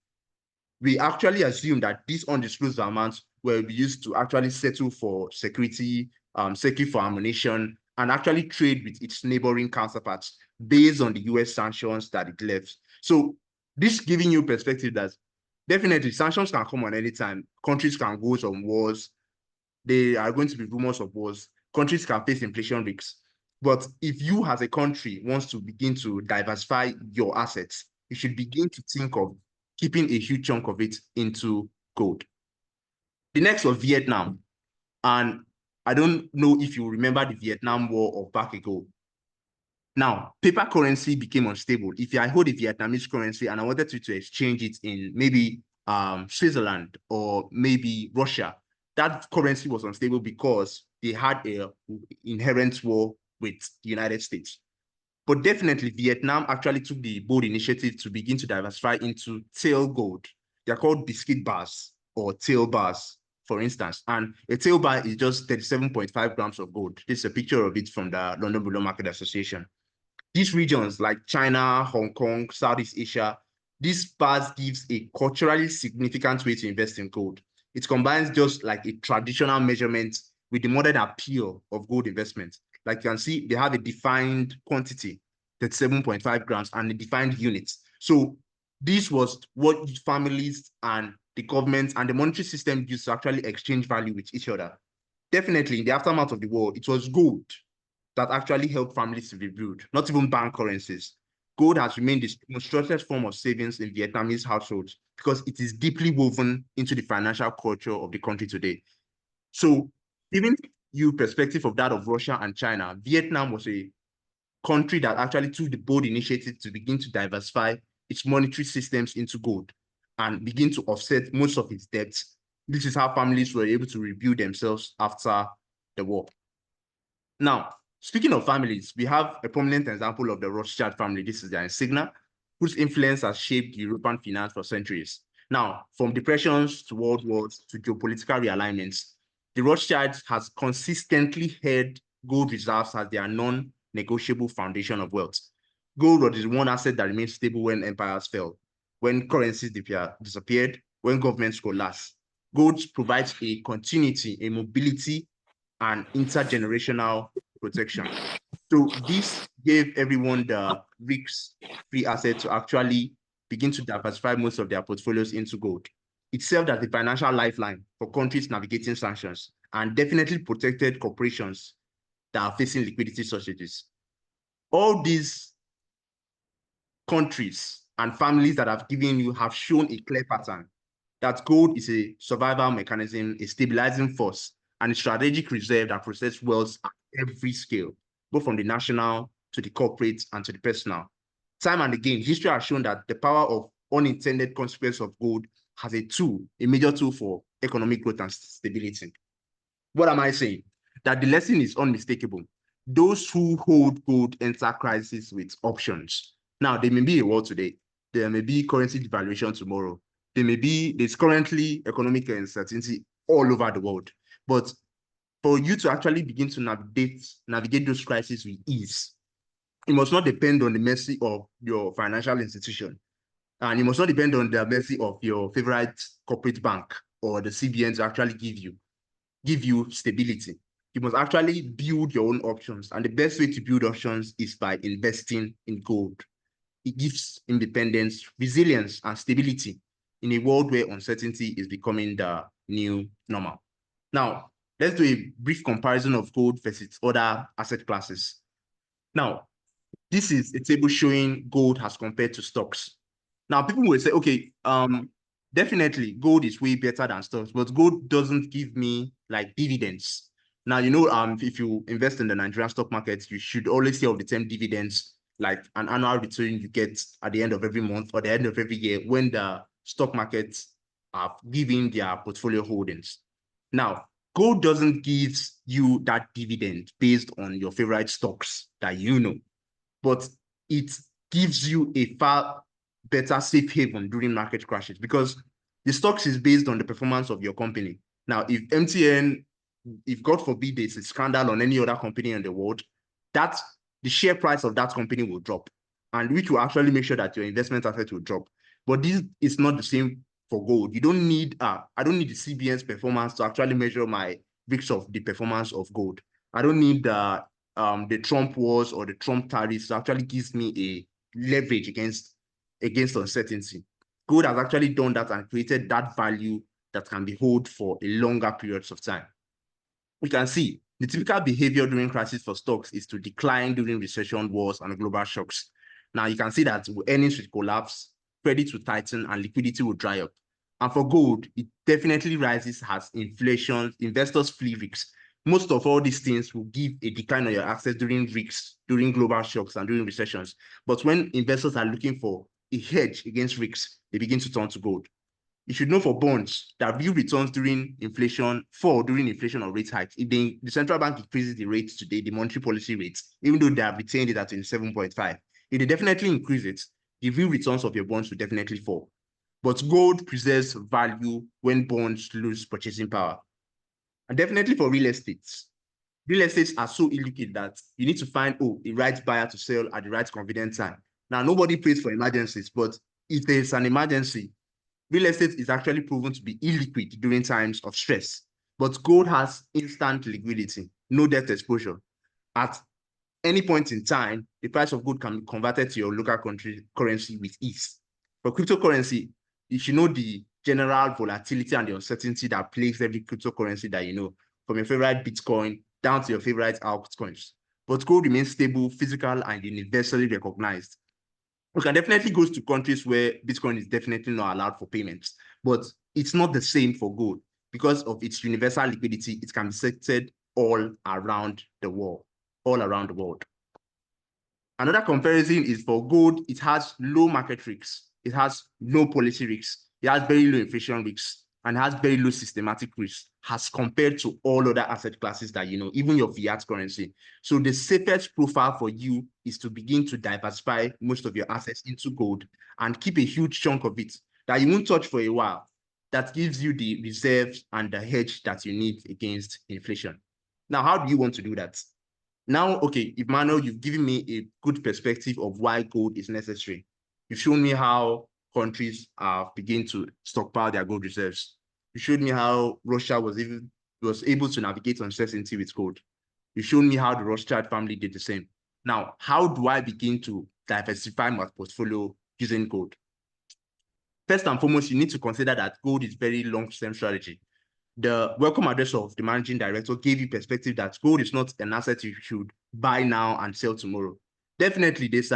We actually assume that these undisclosed amounts will be used to actually settle for security, settle for ammunition, and actually trade with its neighboring counterparts based on the US sanctions that it left. So this giving you perspective that definitely sanctions can come on any time. Countries can go on wars. There are going to be rumors of wars. Countries can face inflation risks. But if you as a country wants to begin to diversify your assets, you should begin to think of keeping a huge chunk of it into gold. The next was Vietnam. And I don't know if you remember the Vietnam War or back ago. Now, paper currency became unstable. If I hold a Vietnamese currency and I wanted to exchange it in maybe Switzerland or maybe Russia, that currency was unstable because they had a inherent war with the United States. But definitely, Vietnam actually took the bold initiative to begin to diversify into tail gold. They're called biscuit bars or tail bars, for instance. And a tail bar is just 37.5 grams of gold. This is a picture of it from the London Bullion Market Association. These regions like China, Hong Kong, Southeast Asia, these bars gives a culturally significant way to invest in gold. It combines just like a traditional measurement with the modern appeal of gold investment. Like you can see, they have a defined quantity, 37.5 grams, and a defined units. So this was what families and the government and the monetary system used to actually exchange value with each other. Definitely, in the aftermath of the war, it was gold that actually helped families to rebuild, not even bank currencies. Gold has remained the most trusted form of savings in Vietnamese households because it is deeply woven into the financial culture of the country today. So, giving you perspective of that of Russia and China, Vietnam was a country that actually took the bold initiative to begin to diversify its monetary systems into gold and begin to offset most of its debts. This is how families were able to rebuild themselves after the war. Now, speaking of families, we have a prominent example of the Rothschild family. This is their insignia, whose influence has shaped European finance for centuries. Now, from depressions to world wars to geopolitical realignments, the Rothschilds has consistently held gold reserves as their non-negotiable foundation of wealth. Gold was the one asset that remained stable when empires fell, when currencies disappeared, when governments collapsed. Gold provides a continuity, a mobility, and intergenerational protection. So this gave everyone the risk-free asset to actually begin to diversify most of their portfolios into gold. It served as the financial lifeline for countries navigating sanctions and definitely protected corporations that are facing liquidity shortages. All these countries and families that I've given you have shown a clear pattern that gold is a survival mechanism, a stabilizing force, and a strategic reserve that processes wealth at every scale, both from the national to the corporate and to the personal. Time and again, history has shown that the power of unintended consequence of gold has a major tool for economic growth and stability. What am I saying? That the lesson is unmistakable. Those who hold gold enter crisis with options. Now, there may be a war today. There may be currency devaluation tomorrow. There's currently economic uncertainty all over the world. But for you to actually begin to navigate those crises with ease, it must not depend on the mercy of your financial institution. And it must not depend on the mercy of your favorite corporate bank or the CBN to actually give you stability. You must actually build your own options. And the best way to build options is by investing in gold. It gives independence, resilience, and stability in a world where uncertainty is becoming the new normal. Now, let's do a brief comparison of gold versus other asset classes. Now, this is a table showing gold as compared to stocks. Now, people will say, okay, definitely gold is way better than stocks, but gold doesn't give me like dividends. Now, if you invest in the Nigerian stock market, you should always hear of the term dividends, like an annual return you get at the end of every month or the end of every year when the stock markets are giving their portfolio holdings. Now, gold doesn't give you that dividend based on your favorite stocks that you know. but it gives you a far better safe haven during market crashes because the stocks is based on the performance of your company. Now, if MTN, if God forbid there's a scandal on any other company in the world, that the share price of that company will drop, and which will actually make sure that your investment asset will drop. But this is not the same for gold. You don't need, I don't need the CBN's performance to actually measure my risks of the performance of gold. I don't need the Trump wars or the Trump tariffs actually gives me a leverage against uncertainty. Gold has actually done that and created that value that can be held for a longer periods of time. We can see the typical behavior during crisis for stocks is to decline during recession, wars, and global shocks. Now you can see that earnings will collapse, credit will tighten, and liquidity will dry up. And for gold, it definitely rises as inflation, investors flee risks. Most of all these things will give a decline on your assets during risks, during global shocks, and during recessions. But when investors are looking for a hedge against risks, they begin to turn to gold. You should know for bonds that real returns during inflation fall during inflation or rate hikes. If the central bank increases the rates today, the monetary policy rates, even though they have retained it at 27.5, if they definitely increase it, the real returns of your bonds will definitely fall. But gold preserves value when bonds lose purchasing power. And definitely for real estates are so illiquid that you need to find the right buyer to sell at the right convenient time. Now, nobody pays for emergencies, but if there's an emergency, real estate is actually proven to be illiquid during times of stress. But gold has instant liquidity, no debt exposure. At any point in time, the price of gold can be converted to your local currency with ease. For cryptocurrency, you should know the general volatility and the uncertainty that plagues every cryptocurrency that you know, from your favorite Bitcoin down to your favorite altcoins. But gold remains stable, physical, and universally recognized. We can definitely go to countries where Bitcoin is definitely not allowed for payments, but it's not the same for gold because of its universal liquidity. It can be settled all around the world, Another comparison is for gold. It has low market risks. It has no policy risks. It has very low inflation risks and has very low systematic risks as compared to all other asset classes that you know, even your fiat currency. So the safest profile for you is to begin to diversify most of your assets into gold and keep a huge chunk of it that you won't touch for a while. That gives you the reserves and the hedge that you need against inflation. Now, how do you want to do that? Now, okay, Emmanuel, you've given me a good perspective of why gold is necessary. You've shown me how countries have begun to stockpile their gold reserves. You showed me how Russia was able to navigate uncertainty with gold. You showed me how the Rothschild family did the same. Now, how do I begin to diversify my portfolio using gold? First and foremost, you need to consider that gold is very long-term strategy. The welcome address of the managing director gave you perspective that gold is not an asset you should buy now and sell tomorrow. Definitely, there's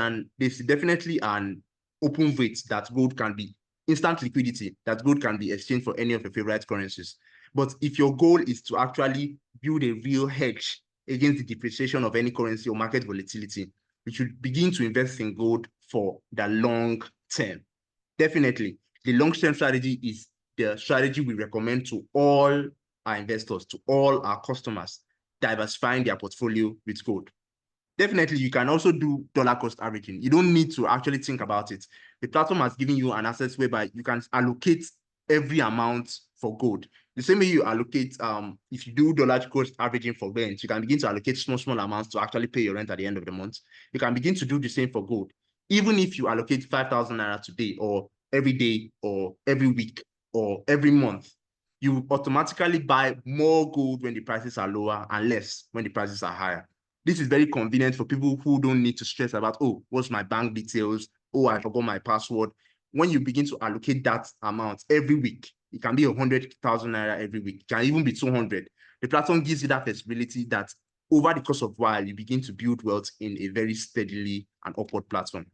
definitely an open rate that gold can be instant liquidity, that gold can be exchanged for any of your favorite currencies. But if your goal is to actually build a real hedge against the depreciation of any currency or market volatility, you should begin to invest in gold for the long term. Definitely, the long-term strategy is the strategy we recommend to all our investors, to all our customers, diversifying their portfolio with gold. Definitely, you can also do dollar cost averaging. You don't need to actually think about it. The platform has given you an asset whereby you can allocate every amount for gold. The same way you allocate, if you do dollar cost averaging for rent, you can begin to allocate small amounts to actually pay your rent at the end of the month. You can begin to do the same for gold. Even if you allocate 5,000 naira today or every day or every week or every month, you automatically buy more gold when the prices are lower and less when the prices are higher. This is very convenient for people who don't need to stress about, oh, what's my bank details? Oh, I forgot my password. When you begin to allocate that amount every week, it can be 100,000 naira every week. It can even be 200. The platform gives you that flexibility that over the course of a while, you begin to build wealth in a very steadily and upward platform.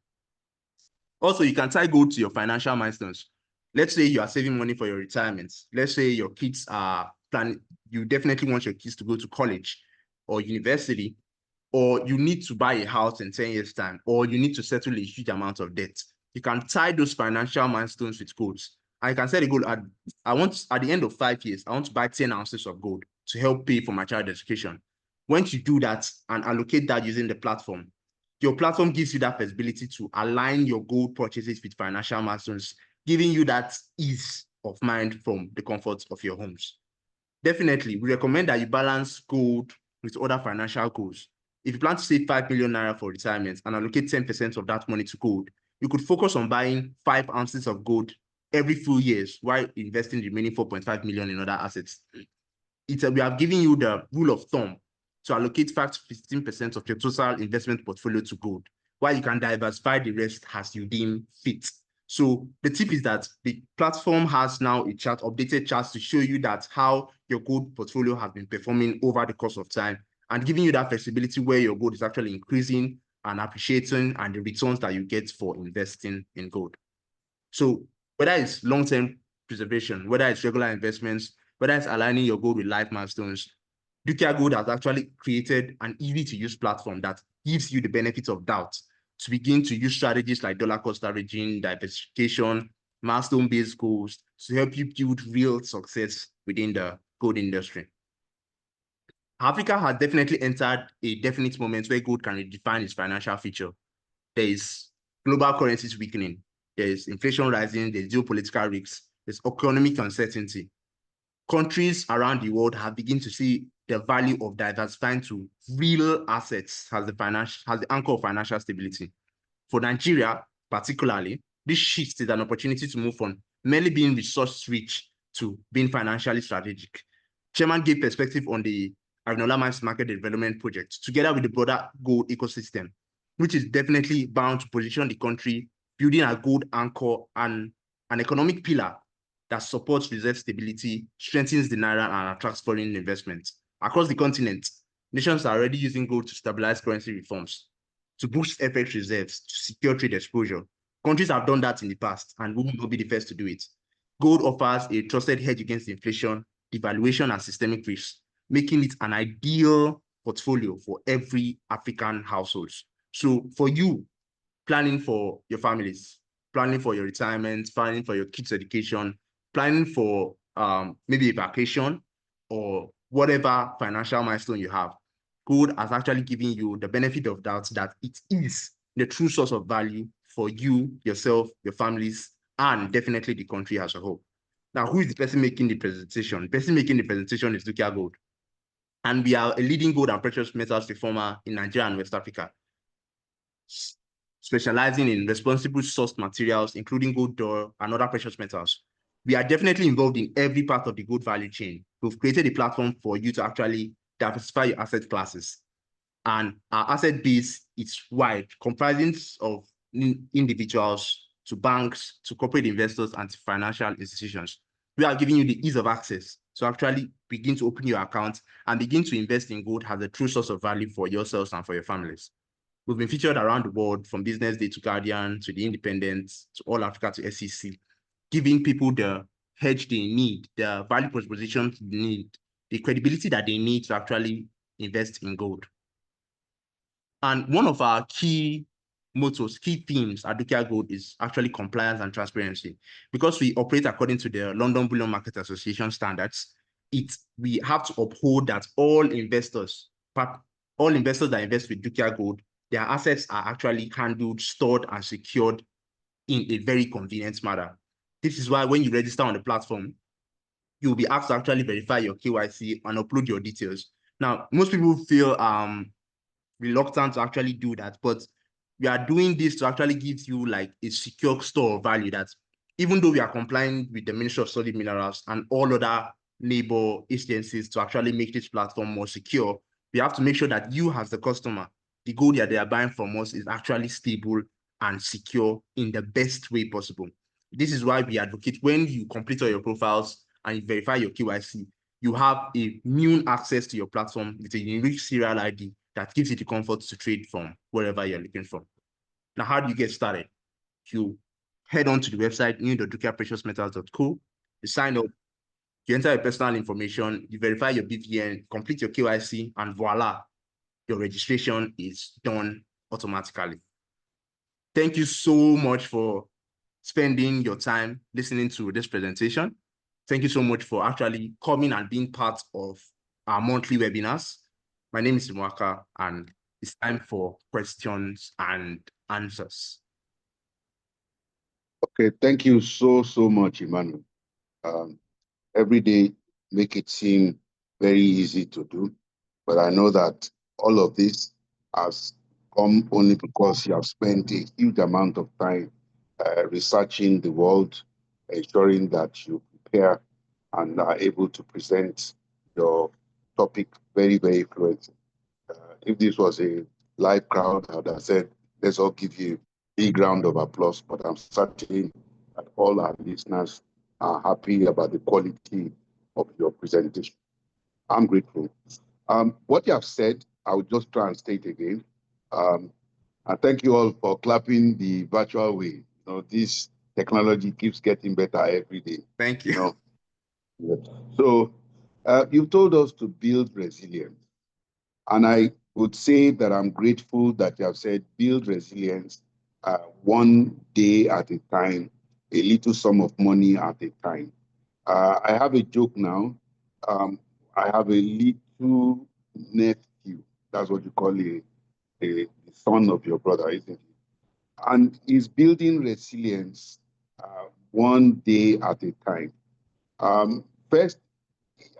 Also, you can tie gold to your financial milestones. Let's say you are saving money for your retirement. Let's say your kids are planning, you definitely want your kids to go to college or university, or you need to buy a house in 10 years' time, or you need to settle a huge amount of debt. You can tie those financial milestones with gold. I can set a goal at the end of 5 years, I want to buy 10 ounces of gold to help pay for my child's education. Once you do that and allocate that using the platform, your platform gives you that flexibility to align your gold purchases with financial milestones, giving you that ease of mind from the comfort of your homes. Definitely, we recommend that you balance gold with other financial goals. If you plan to save 5 million naira for retirement and allocate 10% of that money to gold, you could focus on buying 5 ounces of gold every few years while investing the remaining 4.5 million in other assets. We have given you the rule of thumb to allocate 5 to 15% of your total investment portfolio to gold, while you can diversify the rest as you deem fit. So the tip is that the platform has now a chart, updated charts to show you that how your gold portfolio has been performing over the course of time and giving you that flexibility where your gold is actually increasing and appreciating and the returns that you get for investing in gold. So whether it's long-term preservation, whether it's regular investments, whether it's aligning your goal with life milestones, Dukia Gold has actually created an easy-to-use platform that gives you the benefit of doubt to begin to use strategies like dollar cost averaging, diversification, milestone-based goals to help you build real success within the gold industry. Africa has definitely entered a definite moment where gold can redefine its financial future. There is global currencies weakening, there's inflation rising, there's geopolitical risks, there's economic uncertainty. Countries around the world have begun to see the value of diversifying to real assets as the anchor of financial stability. For Nigeria, particularly, this shift is an opportunity to move from merely being resource-rich to being financially strategic. Chairman gave perspective on the Arinola Mines Market Development Project, together with the broader gold ecosystem, which is definitely bound to position the country, building a gold anchor and an economic pillar that supports reserve stability, strengthens the naira, and attracts foreign investments. Across the continent, nations are already using gold to stabilize currency reforms, to boost FX reserves, to secure trade exposure. Countries have done that in the past, and we will not be the first to do it. Gold offers a trusted hedge against inflation, devaluation, and systemic risks, making it an ideal portfolio for every African household. So for you, planning for your families, planning for your retirement, planning for your kids' education, planning for maybe a vacation or whatever financial milestone you have, gold has actually given you the benefit of doubt that it is the true source of value for you, yourself, your families, and definitely the country as a whole. Now, who is the person making the presentation? The person making the presentation is Dukia Gold. And we are a leading gold and precious metals reformer in Nigeria and West Africa, specializing in responsible sourced materials, including gold, ore, and other precious metals. We are definitely involved in every part of the gold value chain. We've created a platform for you to actually diversify your asset classes. And our asset base is wide, comprising of individuals to banks, to corporate investors, and to financial institutions. We are giving you the ease of access to actually begin to open your account and begin to invest in gold as a true source of value for yourselves and for your families. We've been featured around the world, from Business Day to Guardian, to The Independent, to All Africa, to SEC, giving people the hedge they need, the value proposition they need, the credibility that they need to actually invest in gold. And one of our key mottos, key themes at Dukia Gold is actually compliance and transparency. Because we operate according to the London Bullion Market Association standards, we have to uphold that all investors that invest with Dukia Gold, their assets are actually handled, stored, and secured in a very convenient manner. This is why when you register on the platform, you'll be asked to actually verify your KYC and upload your details. Now, most people feel reluctant to actually do that, but we are doing this to actually give you like a secure store of value that even though we are complying with the Ministry of Solid Minerals and all other neighbor agencies to actually make this platform more secure, we have to make sure that you as the customer, the gold that they are buying from us is actually stable and secure in the best way possible. This is why we advocate when you complete all your profiles and you verify your KYC, you have a immune access to your platform with a unique serial ID that gives you the comfort to trade from wherever you're looking from. Now, how do you get started? You head on to the website, new.dukiapreciousmetals.co, you sign up, you enter your personal information, you verify your BVN, complete your KYC, and voila, your registration is done automatically. Thank you so much for spending your time listening to this presentation. Thank you so much for actually coming and being part of our monthly webinars. My name is Mwaka, and it's time for questions and answers. Okay, thank you so much, Emmanuel. Every day make it seem very easy to do, but I know that all of this has come only because you have spent a huge amount of time researching the world, ensuring that you prepare and are able to present your topic very fluently. If this was a live crowd, I would have said, let's all give you a big round of applause, but I'm certain that all our listeners are happy about the quality of your presentation. I'm grateful. What you have said, I will just try and state again. And thank you all for clapping the virtual way. This technology keeps getting better every day. Thank you. So you've told us to build resilience. And I would say that I'm grateful that you have said build resilience one day at a time, a little sum of money at a time. I have a joke now. I have a little nephew. That's what you call a son of your brother, isn't it? And he's building resilience one day at a time. First,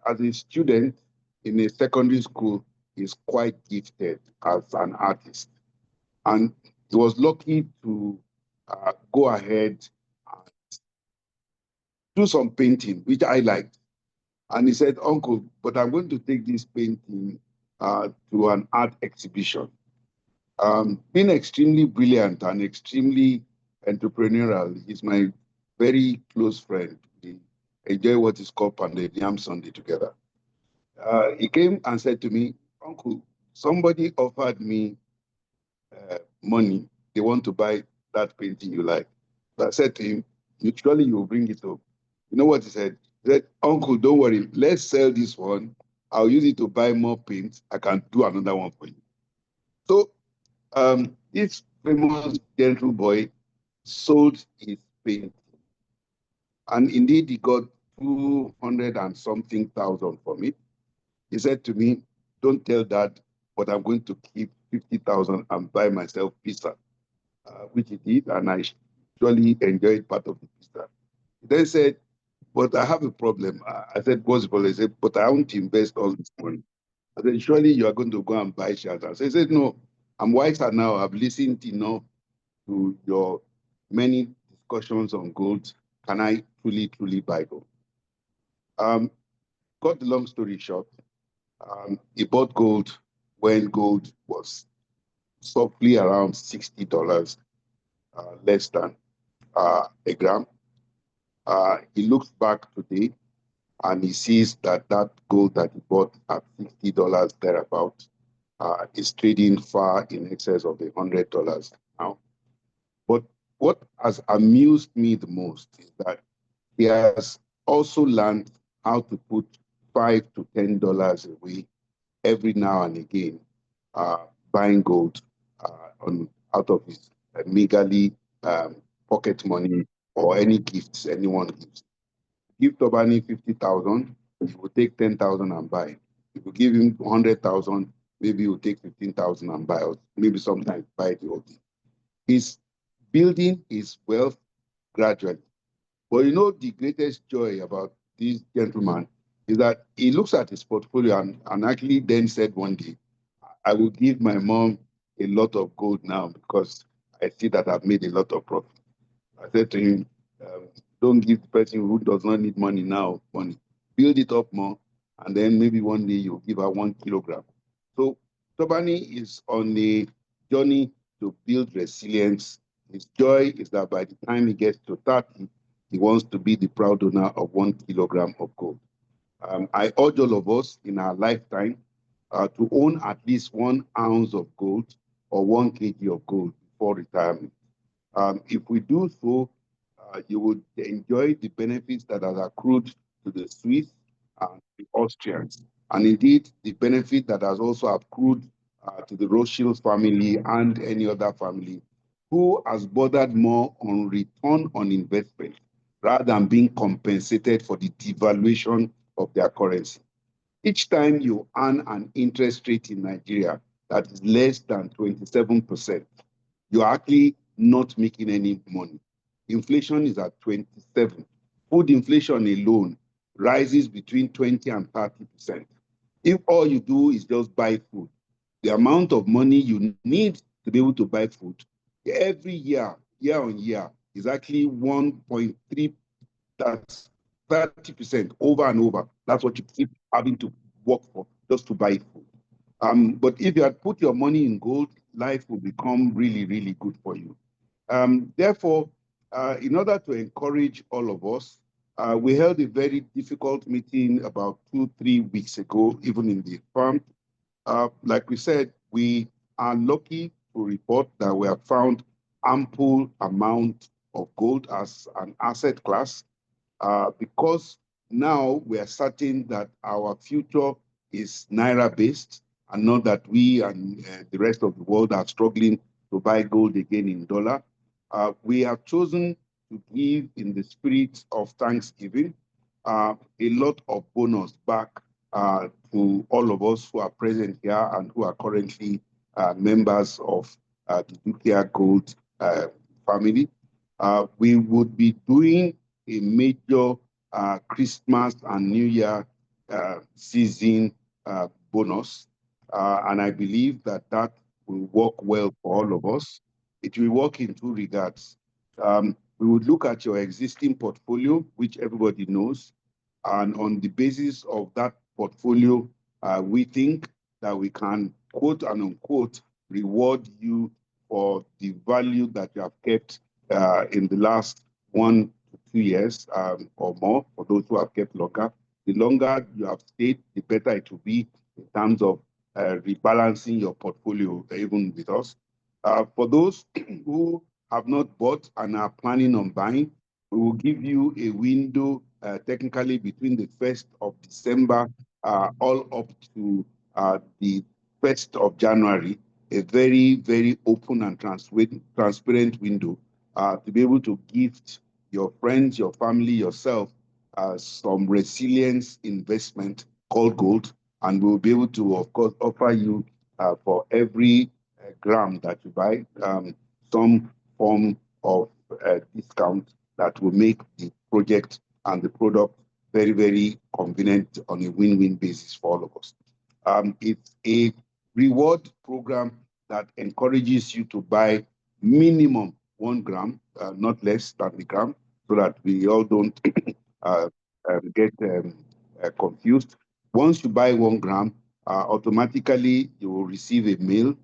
as a student in a secondary school, he's quite gifted as an artist. And he was lucky to go ahead and do some painting, which I liked. And he said, Uncle, but I'm going to take this painting to an art exhibition. Being extremely brilliant and extremely entrepreneurial, he's my very close friend. We enjoy what is called Pandey Yam Sunday together. He came and said to me, Uncle, somebody offered me money. They want to buy that painting you like. So I said to him, surely you will bring it up. You know what he said? He said, Uncle, don't worry. Let's sell this one. I'll use it to buy more paint. I can do another one for you. So this famous gentle boy sold his paint. And indeed, he got 200 and something thousand from it. He said to me, don't tell dad, but I'm going to keep 50,000 and buy myself pizza, which he did. And I surely enjoyed part of the pizza. He then said, but I have a problem. I said, what's the problem? He said, but I want to invest all this money. I said, surely you are going to go and buy shelter. So he said, no, I'm wiser now. I've listened enough to your many discussions on gold. Can I truly buy gold? Cut the long story short, he bought gold when gold was softly around $60, less than a gram. He looks back today and he sees that that gold that he bought at $60 thereabout is trading far in excess of $100 now. But what has amused me the most is that he has also learned how to put $5 to $10 away every now and again, buying gold out of his meagerly pocket money or any gifts anyone gives. Give Tobani 50,000, he will take 10,000 and buy. If you give him 100,000, maybe he will take 15,000 and buy, or maybe sometimes buy the whole thing. He's building his wealth gradually. But you know, the greatest joy about this gentleman is that he looks at his portfolio and actually then said one day, I will give my mom a lot of gold now because I see that I've made a lot of profit. I said to him, don't give the person who does not need money now money. Build it up more, and then maybe one day you'll give her 1 kilogram. So Tobani is on a journey to build resilience. His joy is that by the time he gets to 30, he wants to be the proud owner of 1 kilogram of gold. I urge all of us in our lifetime to own at least 1 ounce of gold or 1 kg of gold before retirement. If we do so, you would enjoy the benefits that are accrued to the Swiss and the Austrians. And indeed, the benefit that has also accrued to the Rothschild family and any other family who has bothered more on return on investment rather than being compensated for the devaluation of their currency. Each time you earn an interest rate in Nigeria, that is less than 27%, you're actually not making any money. Inflation is at 27. Food inflation alone rises between 20 and 30%. If all you do is just buy food, the amount of money you need to be able to buy food every year, year on year, is actually 1.3, that's 30% over and over. That's what you keep having to work for just to buy food. But if you had put your money in gold, life will become really, really good for you. Therefore, in order to encourage all of us, we held a very difficult meeting about 2-3 weeks ago, even in the farm. Like we said, we are lucky to report that we have found ample amount of gold as an asset class, because now we are certain that our future is Naira-based and not that we and the rest of the world are struggling to buy gold again in dollar. We have chosen to give, in the spirit of Thanksgiving, a lot of bonus back to all of us who are present here and who are currently members of the Dukia Gold family. We would be doing a major Christmas and New Year season bonus. And I believe that that will work well for all of us. It will work in two regards. We would look at your existing portfolio, which everybody knows, and on the basis of that portfolio, we think that we can, quote and unquote, reward you for the value that you have kept in the last 1 to 2 years or more, for those who have kept longer. The longer you have stayed, the better it will be in terms of rebalancing your portfolio, even with us. For those who have not bought and are planning on buying, we will give you a window technically between the 1st of December all up to the 1st of January, a very, very open and transparent window to be able to gift your friends, your family, yourself some resilience investment called gold. And we'll be able to, of course, offer you for every gram that you buy some form of discount that will make the project and the product very, very convenient on a win-win basis for all of us. It's a reward program that encourages you to buy minimum 1 gram, not less than the gram, so that we all don't get confused. Once you buy 1 gram, automatically you will receive a mail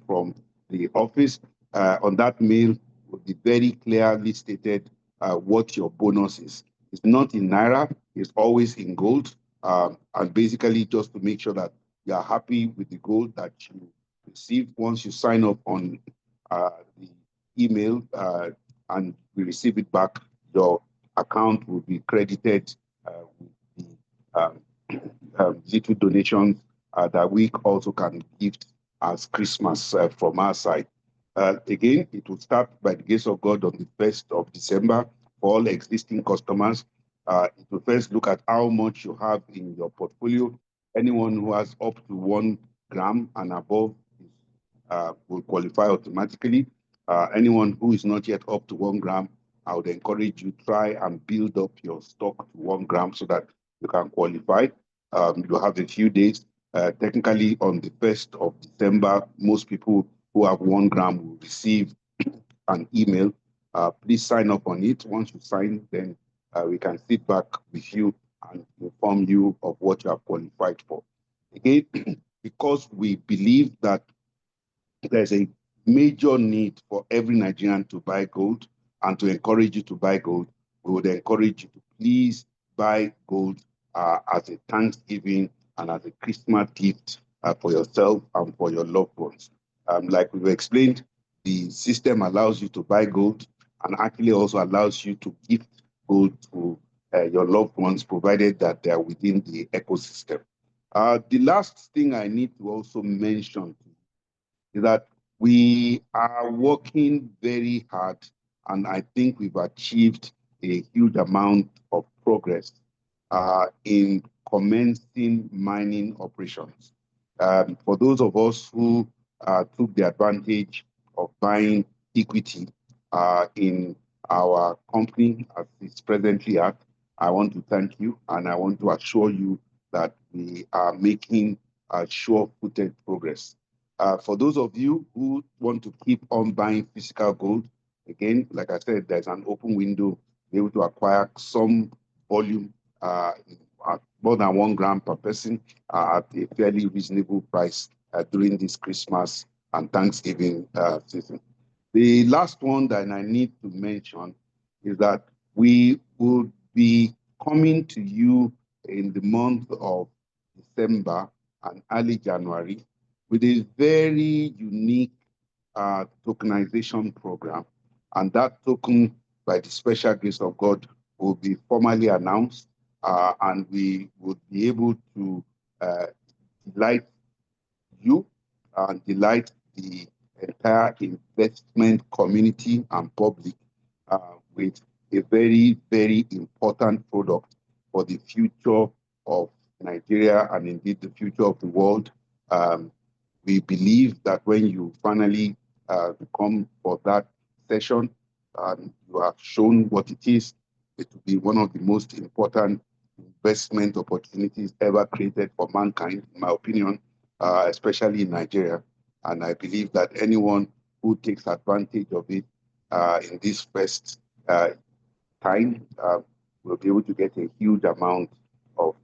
from the office. On that mail will be very clearly stated what your bonus is. It's not in Naira, it's always in gold. And basically just to make sure that you are happy with the gold that you receive once you sign up on the email and we receive it back, your account will be credited with the little donations that we also can gift as Christmas from our side. Again, it will start by the grace of God on the 1st of December for all existing customers. It will first look at how much you have in your portfolio. Anyone who has up to 1 gram and above will qualify automatically. Anyone who is not yet up to 1 gram, I would encourage you to try and build up your stock to 1 gram so that you can qualify. You have a few days. Technically, on the 1st of December, most people who have 1 gram will receive an email. Please sign up on it. Once you sign, then we can sit back with you and inform you of what you have qualified for. Again, because we believe that there's a major need for every Nigerian to buy gold and to encourage you to buy gold, we would encourage you to please buy gold as a Thanksgiving and as a Christmas gift for yourself and for your loved ones. Like we've explained, the system allows you to buy gold and actually also allows you to gift gold to your loved ones, provided that they are within the ecosystem. The last thing I need to also mention is that we are working very hard, and I think we've achieved a huge amount of progress in commencing mining operations. For those of us who took the advantage of buying equity in our company as it's presently at, I want to thank you, and I want to assure you that we are making sure-footed progress. For those of you who want to keep on buying physical gold, again, like I said, there's an open window to be able to acquire some volume at more than 1 gram per person at a fairly reasonable price during this Christmas and Thanksgiving season. The last one that I need to mention is that we will be coming to you in the month of December and early January with a very unique tokenization program. And that token, by the special grace of God, will be formally announced, and we would be able to delight you and delight the entire investment community and public with a very, very important product for the future of Nigeria and indeed the future of the world. We believe that when you finally come for that session and you have shown what it is, it will be one of the most important investment opportunities ever created for mankind, in my opinion, especially in Nigeria. And I believe that anyone who takes advantage of it in this first time will be able to get a huge amount of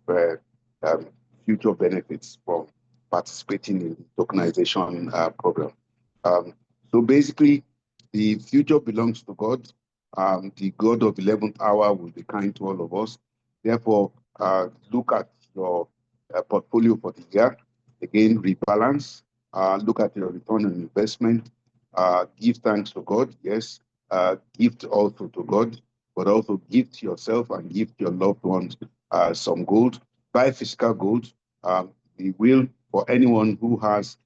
future benefits from participating in the tokenization program. So basically, the future belongs to God. The God of 11th hour will be kind to all of us. Therefore, look at your portfolio for the year. Again, rebalance. Look at your return on investment. Give thanks to God, yes. Give also to God, but also give to yourself and give to your loved ones some gold. Buy physical gold. We will, for anyone who has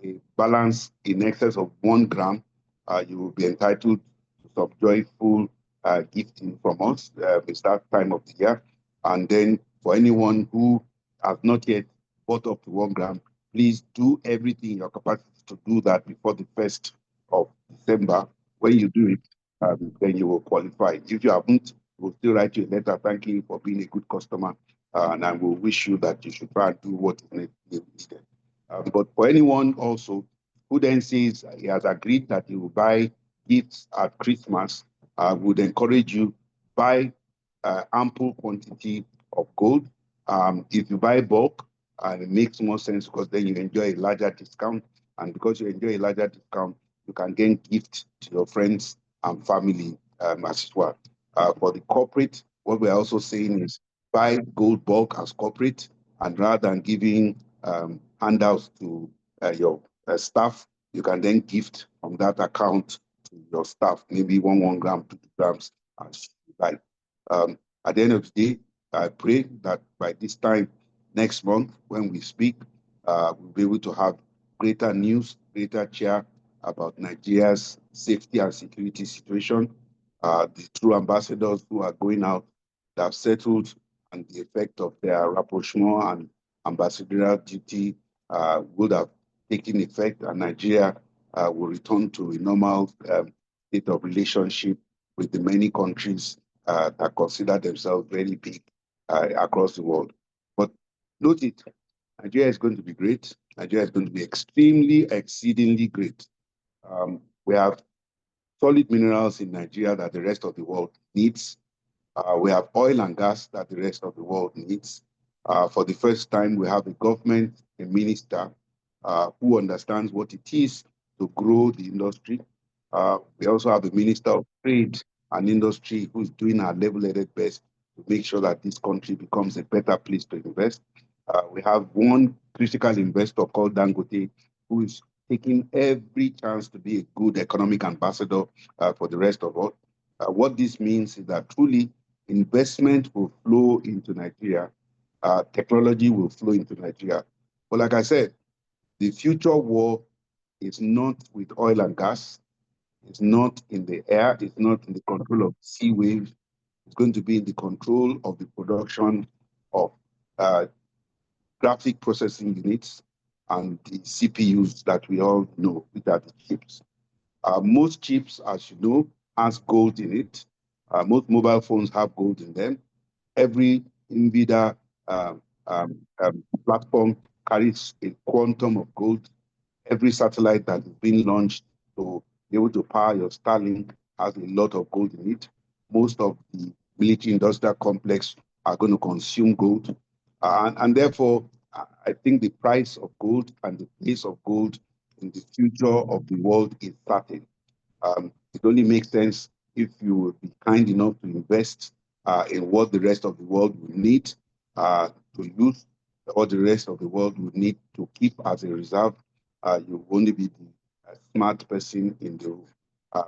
a balance in excess of 1 gram, you will be entitled to some joyful gifting from us with that time of the year. And then for anyone who has not yet bought up to 1 gram, please do everything in your capacity to do that before the 1st of December. When you do it, then you will qualify. If you haven't, we'll still write you a letter thanking you for being a good customer, and I will wish you that you should try and do what is needed. But for anyone also who then says he has agreed that he will buy gifts at Christmas, I would encourage you buy ample quantity of gold. If you buy bulk, it makes more sense because then you enjoy a larger discount, and because you enjoy a larger discount, you can get gifts to your friends and family as well. For the corporate, what we're also saying is buy gold bulk as corporate, and rather than giving handouts to your staff, you can then gift from that account to your staff, maybe 1 gram, 2 grams, as you like. At the end of the day, I pray that by this time next month, when we speak, we'll be able to have greater news, greater cheer about Nigeria's safety and security situation. The true ambassadors who are going out, that have settled, and the effect of their rapprochement and ambassadorial duty would have taken effect, and Nigeria will return to a normal state of relationship with the many countries that consider themselves very big across the world. But note it, Nigeria is going to be great. Nigeria is going to be extremely, exceedingly great. We have solid minerals in Nigeria that the rest of the world needs. We have oil and gas that the rest of the world needs. For the first time, we have a government, a minister who understands what it is to grow the industry. We also have a minister of trade and industry who's doing our level-headed best to make sure that this country becomes a better place to invest. We have one critical investor called Dangote, who is taking every chance to be a good economic ambassador for the rest of us. What this means is that truly investment will flow into Nigeria, technology will flow into Nigeria. But like I said, the future war is not with oil and gas, it's not in the air, it's not in the control of sea waves, it's going to be in the control of the production of graphic processing units, and the CPUs that we all know, which are the chips. Most chips, as you know, has gold in it. Most mobile phones have gold in them. Every NVIDIA platform carries a quantum of gold. Every satellite that is being launched to be able to power your Starlink has a lot of gold in it. Most of the military industrial complex are going to consume gold. And therefore, I think the price of gold and the place of gold in the future of the world is certain. It only makes sense if you will be kind enough to invest in what the rest of the world will need to use, what the rest of the world will need to keep as a reserve. You will only be the smart person in the room.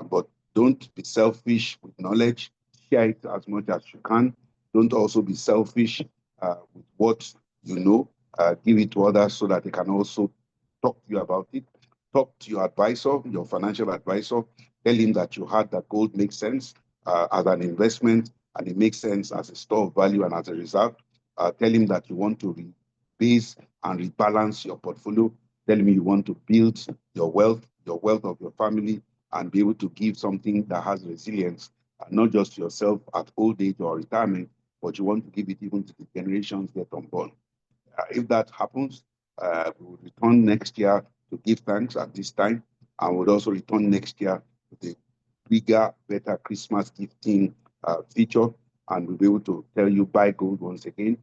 But don't be selfish with knowledge. Share it as much as you can. Don't also be selfish with what you know. Give it to others so that they can also talk to you about it. Talk to your advisor, your financial advisor. Tell him that you heard that gold makes sense as an investment and it makes sense as a store of value and as a reserve. Tell him that you want to rebase and rebalance your portfolio. Tell him you want to build your wealth of your family, and be able to give something that has resilience, not just to yourself at old age or retirement, but you want to give it even to the generations that unborn. If that happens, we will return next year to give thanks at this time, and we'll also return next year with a bigger, better Christmas gifting feature, and we'll be able to tell you buy gold once again,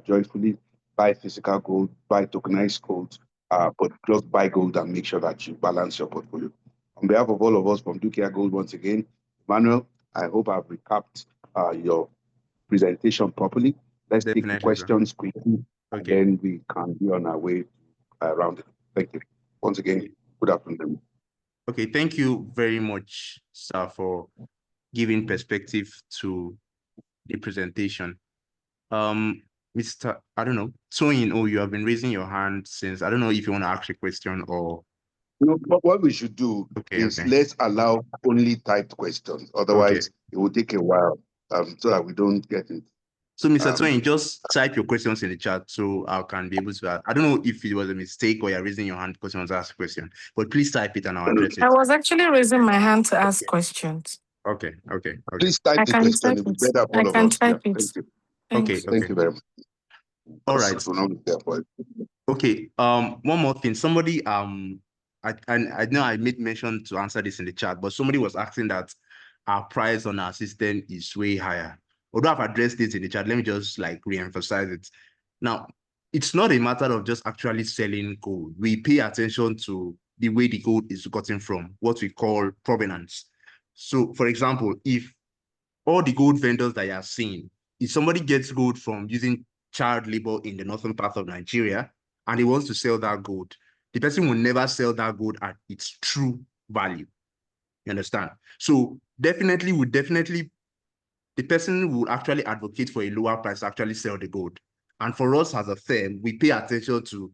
joyfully, buy physical gold, buy tokenized gold, but just buy gold and make sure that you balance your portfolio. On behalf of all of us from Dukia Gold, once again, Emmanuel, I hope I've recapped your presentation properly. Let's take the Definitely, sir. questions quickly, and Okay. then we can be on our way around it. Thank you. Once again, good afternoon. Okay, thank you very much, sir, for giving perspective to the presentation. Mr. I don't know, Toyin, you have been raising your hand since. I don't know if you want to ask a question or. No, what we should do is Okay. let's allow only typed questions. Otherwise, it will take a while so that we don't get it. So, Mr. Twain, just type your questions in the chat so I can be able to. I don't know if it was a mistake or you're raising your hand because you want to ask a question, but please type it and I'll address it. I was actually raising my hand to ask questions. Okay. Please type I the can question. type It will be it. better for I all of can us. Yeah, type it. thank you. Thanks. Thank you very much. All right. It will not be there for it. Okay. One more thing. Somebody I know I made mention to answer this in the chat, but somebody was asking that our price on our system is way higher. Although I've addressed this in the chat, let me just like re-emphasize it. Now, it's not a matter of just actually selling gold. We pay attention to the way the gold is gotten from, what we call provenance. So, for example, if all the gold vendors that you are seeing, if somebody gets gold from using child labor in the northern part of Nigeria and he wants to sell that gold, the person will never sell that gold at its true value. You understand? So definitely, the person would actually advocate for a lower price to actually sell the gold. And for us as a firm, we pay attention to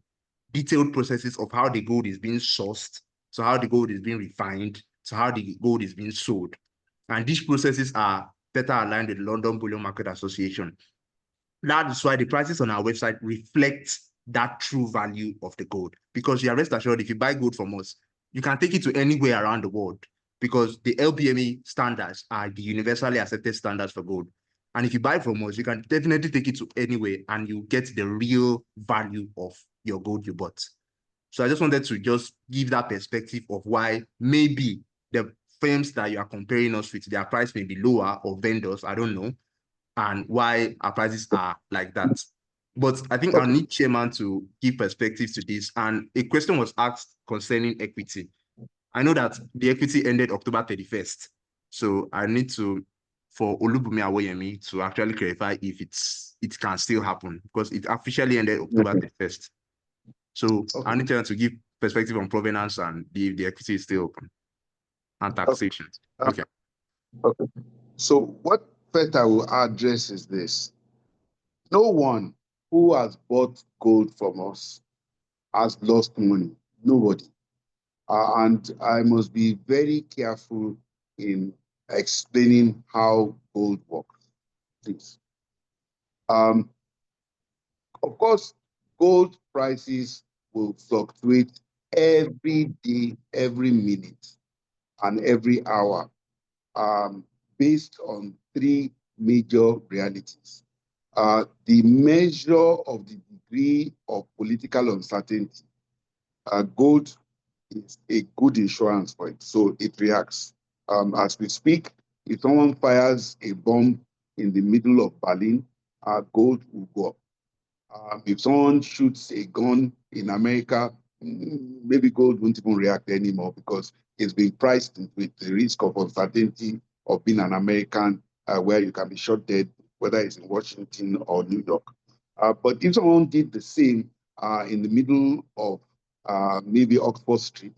detailed processes of how the gold is being sourced, so how the gold is being refined, so how the gold is being sold. And these processes are better aligned with the London Bullion Market Association. That is why the prices on our website reflect that true value of the gold. Because you are rest assured, if you buy gold from us, you can take it to anywhere around the world because the LBMA standards are the universally accepted standards for gold. And if you buy from us, you can definitely take it to anywhere and you get the real value of your gold you bought. So I just wanted to just give that perspective of why maybe the firms that you are comparing us with, their price may be lower, or vendors, I don't know, and why our prices are like that. But I think I'll need Chairman to give perspective to this. And a question was asked concerning equity. I know that the equity ended October 31st. So I need for Olubumi Awoyemi to actually clarify if it can still happen because it officially ended October 31st. So I need to give perspective on provenance and the equity is still open and taxation. Okay. So what first I will address is this. No one who has bought gold from us has lost money. Nobody. And I must be very careful in explaining how gold works. Please. Of course, gold prices will fluctuate every day, every minute, and every hour, based on three major realities. The measure of the degree of political uncertainty. Gold is a good insurance for it, so it reacts. As we speak, if someone fires a bomb in the middle of Berlin, gold will go up. If someone shoots a gun in America, maybe gold won't even react anymore because it's been priced with the risk of uncertainty of being an American, where you can be shot dead, whether it's in Washington or New York. But if someone did the same in the middle of maybe Oxford Street,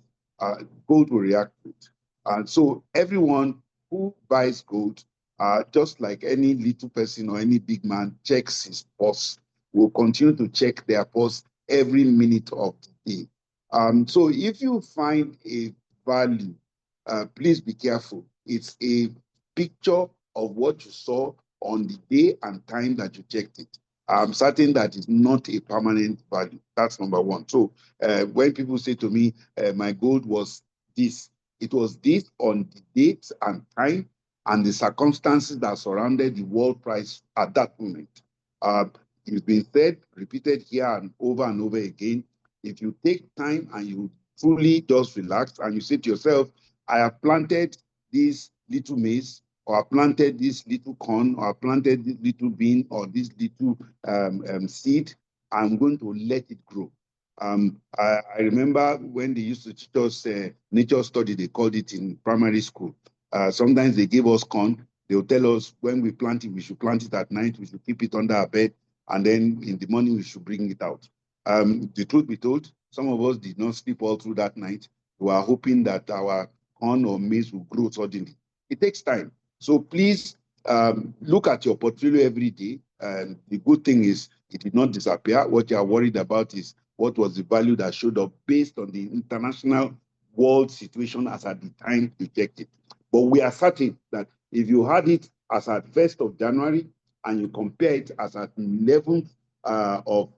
gold will react to it. And so everyone who buys gold, just like any little person or any big man, checks his purse, will continue to check their pulse every minute of the day. So if you find a value, please be careful. It's a picture of what you saw on the day and time that you checked it. I'm certain that it's not a permanent value. That's number one. So when people say to me, my gold was this, it was this on the date and time and the circumstances that surrounded the world price at that moment. It's been said, repeated here and over again. If you take time and you truly just relax and you say to yourself, I have planted this little maize, or I planted this little corn, or I planted this little bean, or this little seed, I'm going to let it grow. I remember when they used to teach us nature study, they called it in primary school. Sometimes they gave us corn. They'll tell us when we plant it, we should plant it at night, we should keep it under our bed, and then in the morning we should bring it out. The truth be told, some of us did not sleep all through that night. We were hoping that our corn or maize will grow suddenly. It takes time. So please look at your portfolio every day. And the good thing is it did not disappear. What you are worried about is what was the value that showed up based on the international world situation as at the time you checked it. But we are certain that if you had it as at 1st of January and you compare it as at 11th of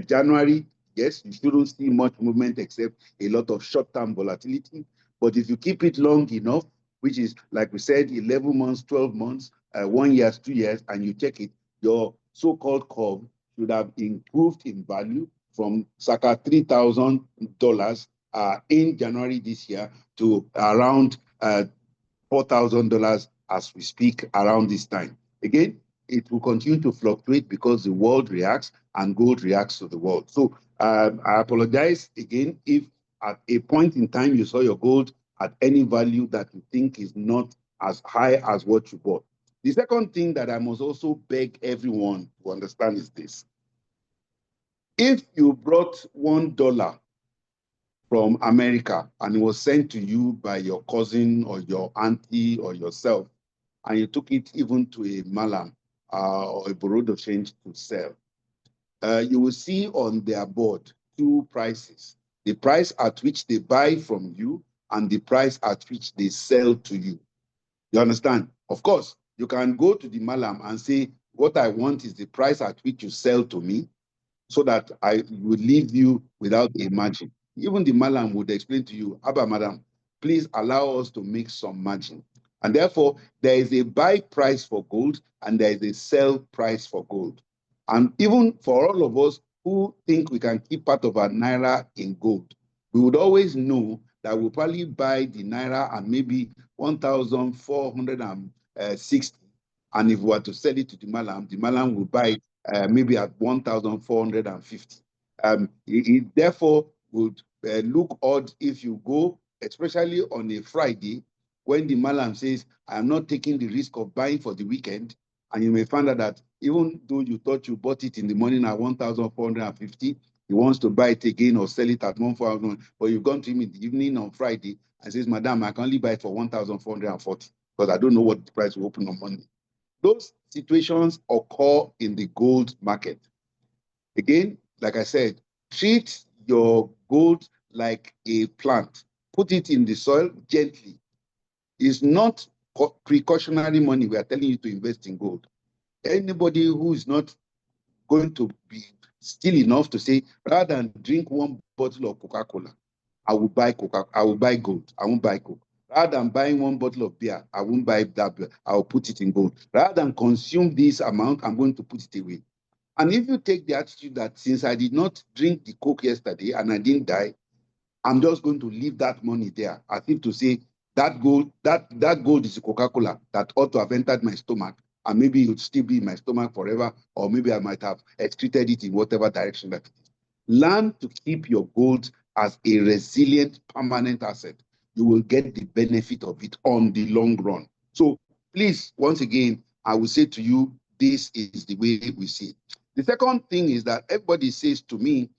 January, yes, you shouldn't see much movement except a lot of short-term volatility. But if you keep it long enough, which is, like we said, 11 months, 12 months, 1 year, 2 years, and you check it, your so-called curve should have improved in value from circa $3,000 in January this year to around $4,000 as we speak around this time. Again, it will continue to fluctuate because the world reacts and gold reacts to the world. So I apologize again if at a point in time you saw your gold at any value that you think is not as high as what you bought. The second thing that I must also beg everyone to understand is this. If you brought $1 from America and it was sent to you by your cousin or your auntie or yourself, and you took it even to a malam or a bureau de change to sell, you will see on their board two prices: the price at which they buy from you and the price at which they sell to you. You understand? Of course, you can go to the malam and say, what I want is the price at which you sell to me, so that I will leave you without a margin. Even the malam would explain to you, Abba, madam, please allow us to make some margin. And therefore, there is a buy price for gold and there is a sell price for gold. And even for all of us who think we can keep part of our naira in gold, we would always know that we'll probably buy the naira at maybe 1,460. And if we were to sell it to the malam will buy it maybe at 1,450. It therefore would look odd if you go, especially on a Friday, when the malam says, I am not taking the risk of buying for the weekend, and you may find out that even though you thought you bought it in the morning at 1,450, he wants to buy it again or sell it at 1,400, but you've gone to him in the evening on Friday and says, Madam, I can only buy it for 1,440 because I don't know what the price will open on Monday. Those situations occur in the gold market. Again, like I said, treat your gold like a plant. Put it in the soil gently. It's not precautionary money we are telling you to invest in gold. Anybody who is not going to be still enough to say, rather than drink one bottle of Coca-Cola, I will buy gold. I won't buy Coke. Rather than buying one bottle of beer, I won't buy that beer. I'll put it in gold. Rather than consume this amount, I'm going to put it away. And if you take the attitude that since I did not drink the Coke yesterday and I didn't die, I'm just going to leave that money there, as if to say that gold is a Coca-Cola that ought to have entered my stomach, and maybe it would still be in my stomach forever, or maybe I might have excreted it in whatever direction that it is. Learn to keep your gold as a resilient, permanent asset. You will get the benefit of it on the long run. So please, once again, I will say to you, this is the way we see it. The second thing is that everybody says to me,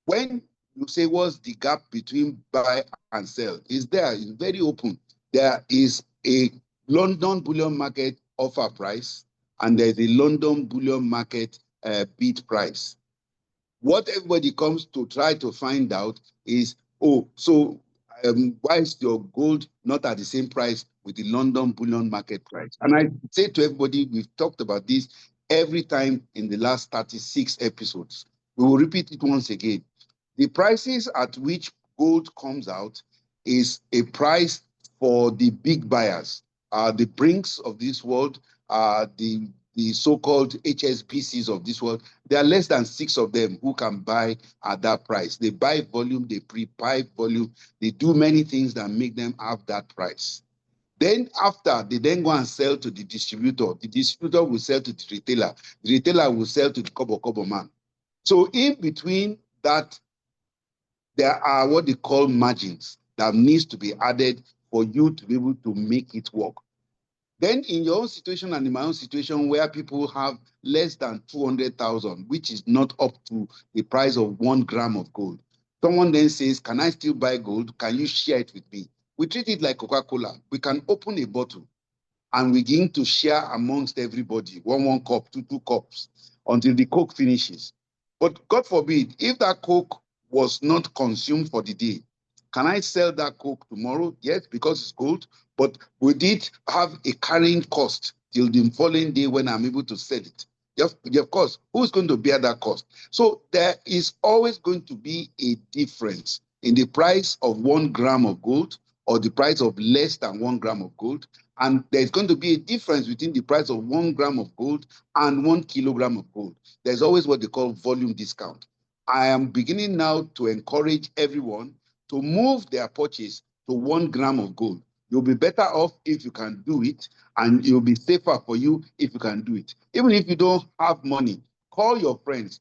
when you say what's the gap between buy and sell, it's very open. There is a London bullion market offer price, and there's a London bullion market bid price. What everybody comes to try to find out is, oh, so why is your gold not at the same price with the London bullion market price? And I say to everybody, we've talked about this every time in the last 36 episodes. We will repeat it once again. The prices at which gold comes out is a price for the big buyers, the Brinks of this world, the so-called HSBCs of this world. There are less than 6 of them who can buy at that price. They buy volume, they pre-buy volume, they do many things that make them have that price. Then after, they then go and sell to the distributor. The distributor will sell to the retailer. The retailer will sell to the kobo man. So in between that, there are what they call margins that needs to be added for you to be able to make it work. Then in your own situation and in my own situation, where people have less than 200,000, which is not up to the price of 1 gram of gold, someone then says, can I still buy gold? Can you share it with me? We treat it like Coca-Cola. We can open a bottle and begin to share amongst everybody, one cup, two cups, until the Coke finishes. But God forbid, if that Coke was not consumed for the day, can I sell that Coke tomorrow? Yes, because it's gold, but would it have a carrying cost till the following day when I'm able to sell it? Yes, of course, who's going to bear that cost? So there is always going to be a difference in the price of 1 gram of gold or the price of less than 1 gram of gold. And there's going to be a difference between the price of 1 gram of gold and 1 kilogram of gold. There's always what they call volume discount. I am beginning now to encourage everyone to move their purchase to 1 gram of gold. You'll be better off if you can do it, and it'll be safer for you if you can do it. Even if you don't have money, call your friends,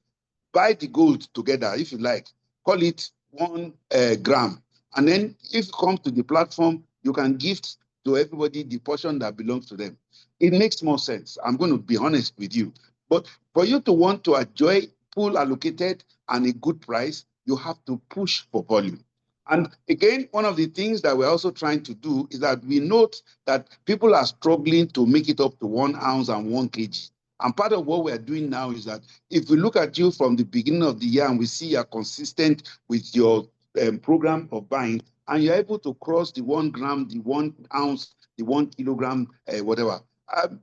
buy the gold together if you like. Call it 1 gram. And then if you come to the platform, you can gift to everybody the portion that belongs to them. It makes more sense. I'm going to be honest with you. But for you to want to enjoy pool allocated and a good price, you have to push for volume. And again, one of the things that we're also trying to do is that we note that people are struggling to make it up to 1 ounce and 1 kg. And part of what we're doing now is that if we look at you from the beginning of the year and we see you're consistent with your program of buying, and you're able to cross the 1 gram, the 1 ounce, the 1 kilogram, whatever,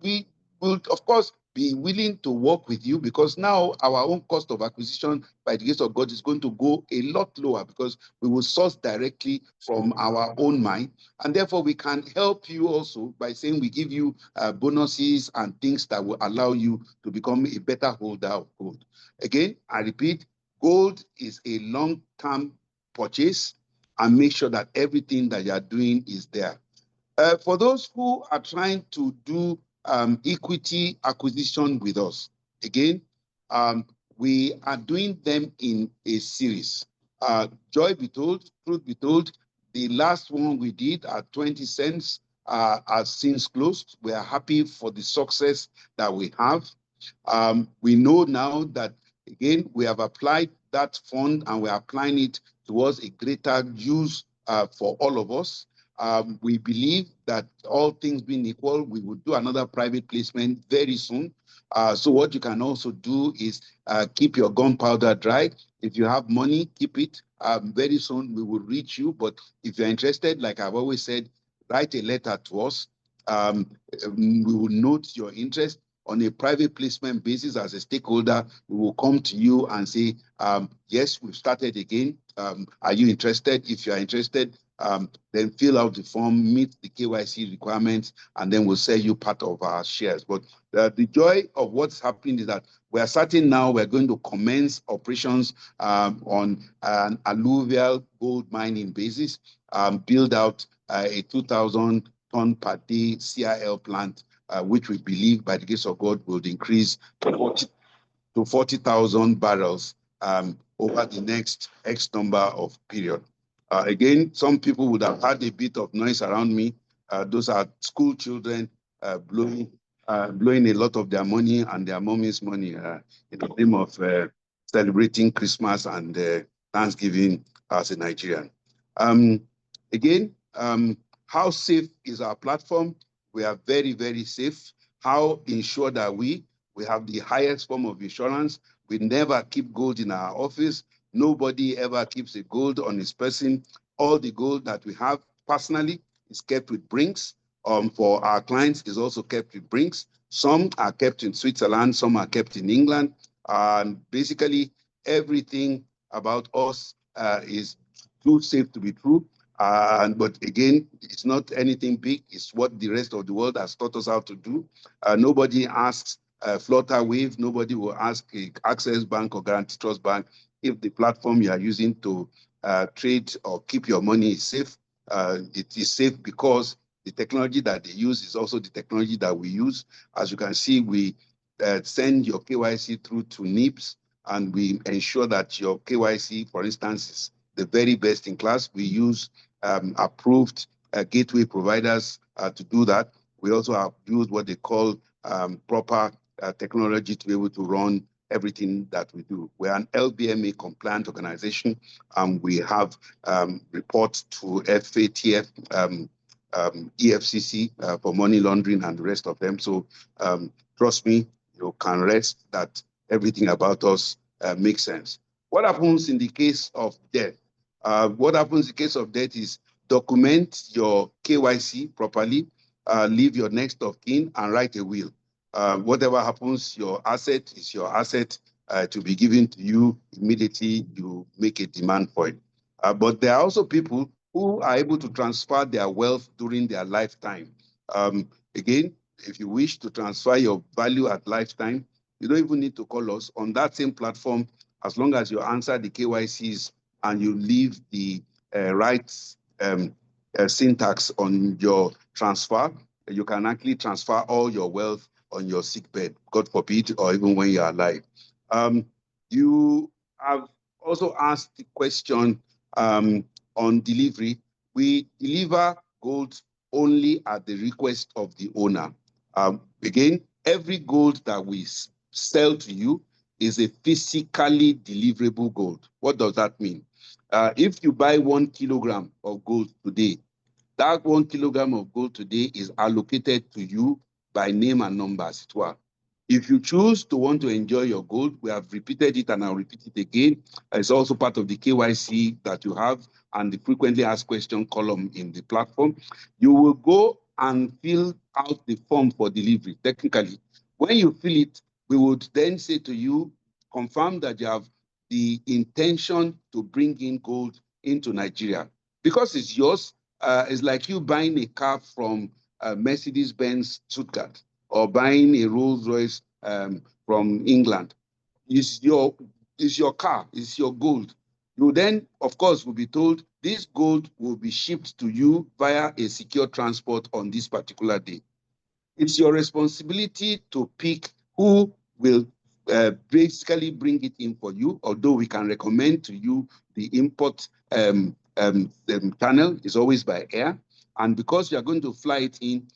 we will, of course, be willing to work with you, because now our own cost of acquisition by the grace of God is going to go a lot lower, because we will source directly from our own mine. And therefore, we can help you also by saying we give you bonuses and things that will allow you to become a better holder of gold. Again, I repeat, gold is a long-term purchase, and make sure that everything that you are doing is there. For those who are trying to do equity acquisition with us, again, we are doing them in a series. Joy be told, truth be told, the last one we did at 20 cents has since closed. We are happy for the success that we have. We know now that, again, we have applied that fund and we're applying it towards a greater use for all of us. We believe that all things being equal, we will do another private placement very soon. So what you can also do is keep your gunpowder dry. If you have money, keep it. Very soon we will reach you. But if you're interested, like I've always said, write a letter to us. We will note your interest. on a private placement basis as a stakeholder, we will come to you and say, yes, we've started again. Are you interested? If you are interested, then fill out the form, meet the KYC requirements, and then we'll sell you part of our shares. But the joy of what's happening is that we are starting now, we're going to commence operations on an alluvial gold mining basis, build out a 2,000 ton per day CIL plant, which we believe by the grace of God will increase to 40,000 barrels over the next X number of period. Again, some people would have had a bit of noise around me. Those are school children blowing a lot of their money and their mommy's money in the name of celebrating Christmas and Thanksgiving as a Nigerian. Again, how safe is our platform? We are very, very safe. How ensured are we? We have the highest form of insurance. We never keep gold in our office. Nobody ever keeps a gold on his person. All the gold that we have personally is kept with Brinks. For our clients, is also kept with Brinks. Some are kept in Switzerland, some are kept in England. And basically, everything about us is too safe to be true. But again, it's not anything big. It's what the rest of the world has taught us how to do. Nobody asks Flutter Wave. Nobody will ask Access Bank or Guarantee Trust Bank if the platform you are using to trade or keep your money is safe. It is safe because the technology that they use is also the technology that we use. As you can see, we send your KYC through to NIPS, and we ensure that your KYC, for instance, is the very best in class. We use approved gateway providers to do that. We also have used what they call proper technology to be able to run everything that we do. We're an LBMA compliant organization, and we have reports to FATF, EFCC for money laundering and the rest of them. So trust me, you can rest that everything about us makes sense. What happens in the case of death? What happens in the case of death is document your KYC properly, leave your next of kin, and write a will. Whatever happens, your asset is your asset to be given to you immediately you make a demand for it. But there are also people who are able to transfer their wealth during their lifetime. Again, if you wish to transfer your value at lifetime, you don't even need to call us on that same platform. As long as you answer the KYCs and you leave the right syntax on your transfer, you can actually transfer all your wealth on your sick bed, God forbid, or even when you're alive. You have also asked the question on delivery. We deliver gold only at the request of the owner. Again, every gold that we sell to you is a physically deliverable gold. What does that mean? If you buy 1 kilogram of gold today, that 1 kilogram of gold today is allocated to you by name and number, as it were. If you choose to want to enjoy your gold, we have repeated it and I'll repeat it again. It's also part of the KYC that you have and the frequently asked question column in the platform. You will go and fill out the form for delivery. Technically, when you fill it, we would then say to you, confirm that you have the intention to bring in gold into Nigeria. Because it's yours, it's like you buying a car from Mercedes-Benz Stuttgart or buying a Rolls-Royce from England. It's your car, it's your gold. You then, of course, will be told this gold will be shipped to you via a secure transport on this particular day. It's your responsibility to pick who will basically bring it in for you, although we can recommend to you the import channel is always by air. And because you're going to fly it in,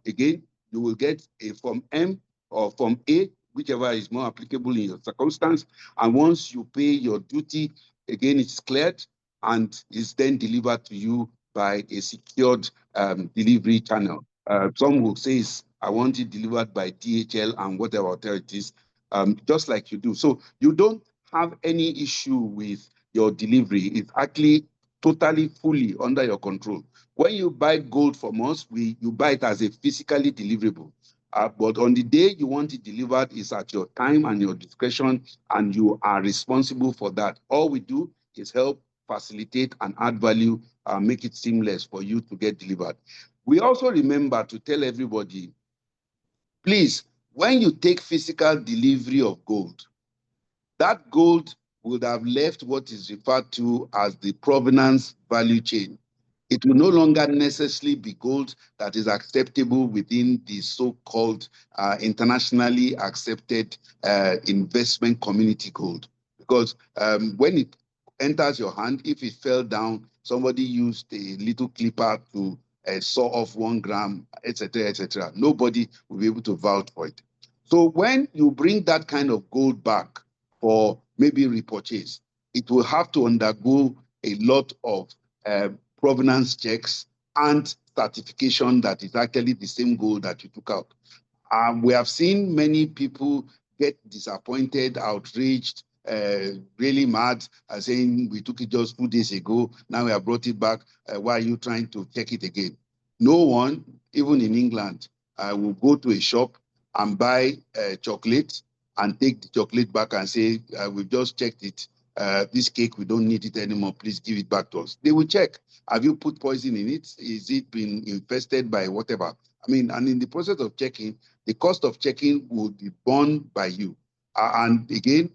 again, you will get a Form M or Form A, whichever is more applicable in your circumstance. And once you pay your duty, again, it's cleared and is then delivered to you by a secured delivery channel. Some will say, I want it delivered by DHL and whatever authorities, just like you do. So you don't have any issue with your delivery. It's actually totally, fully under your control. When you buy gold from us, you buy it as a physically deliverable. But on the day you want it delivered is at your time and your discretion, and you are responsible for that. All we do is help facilitate and add value, make it seamless for you to get delivered. We also remember to tell everybody, please, when you take physical delivery of gold, that gold would have left what is referred to as the provenance value chain. It will no longer necessarily be gold that is acceptable within the so-called internationally accepted investment community gold. Because when it enters your hand, if it fell down, somebody used a little clipper to saw off 1 gram, etc., nobody will be able to vouch for it. So when you bring that kind of gold back for maybe repurchase, it will have to undergo a lot of provenance checks and certification that is actually the same gold that you took out. We have seen many people get disappointed, outraged, really mad, saying we took it just 2 days ago, now we have brought it back, why are you trying to check it again? No one, even in England, will go to a shop and buy chocolate and take the chocolate back and say, we've just checked it, this cake, we don't need it anymore, please give it back to us. They will check. Have you put poison in it? Is it been infested by whatever? I mean, and in the process of checking, the cost of checking will be borne by you. And again,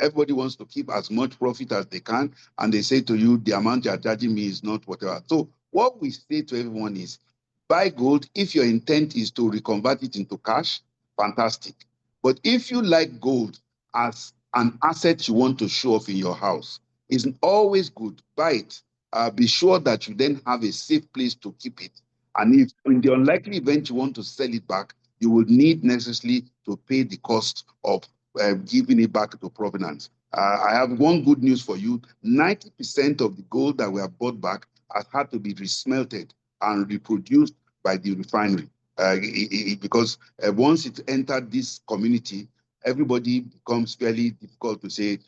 everybody wants to keep as much profit as they can, and they say to you, the amount you are charging me is not whatever. So what we say to everyone is, buy gold. If your intent is to reconvert it into cash, fantastic. But if you like gold as an asset you want to show off in your house, it's always good. Buy it. Be sure that you then have a safe place to keep it. And if in the unlikely event you want to sell it back, you will need necessarily to pay the cost of giving it back to provenance. I have one good news for you. 90% of the gold that we have bought back has had to be resmelted and reproduced by the refinery. Because once it entered this community, everybody becomes fairly difficult to say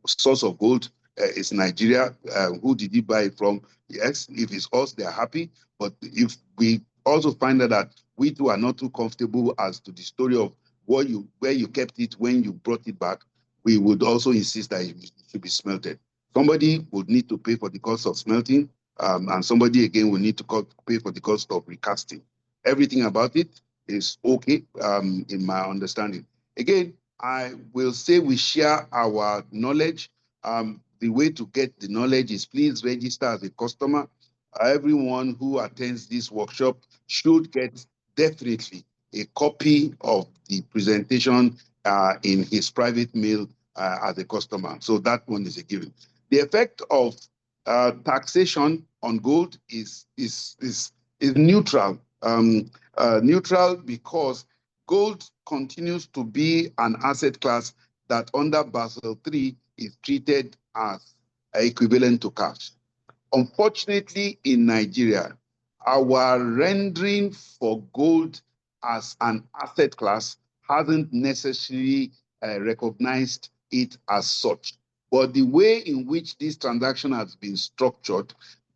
source of gold is Nigeria. Who did you buy it from? Yes, if it's us, they're happy. But if we also find out that we too are not too comfortable as to the story of where you kept it when you brought it back, we would also insist that it should be smelted. Somebody would need to pay for the cost of smelting, and somebody again will need to pay for the cost of recasting. Everything about it is okay, in my understanding. Again, I will say we share our knowledge. The way to get the knowledge is please register as a customer. Everyone who attends this workshop should get definitely a copy of the presentation in his private mail as a customer. So that one is a given. The effect of taxation on gold is neutral. Neutral because gold continues to be an asset class that under Basel III is treated as equivalent to cash. Unfortunately, in Nigeria, our rendering for gold as an asset class hasn't necessarily recognized it as such. But the way in which this transaction has been structured,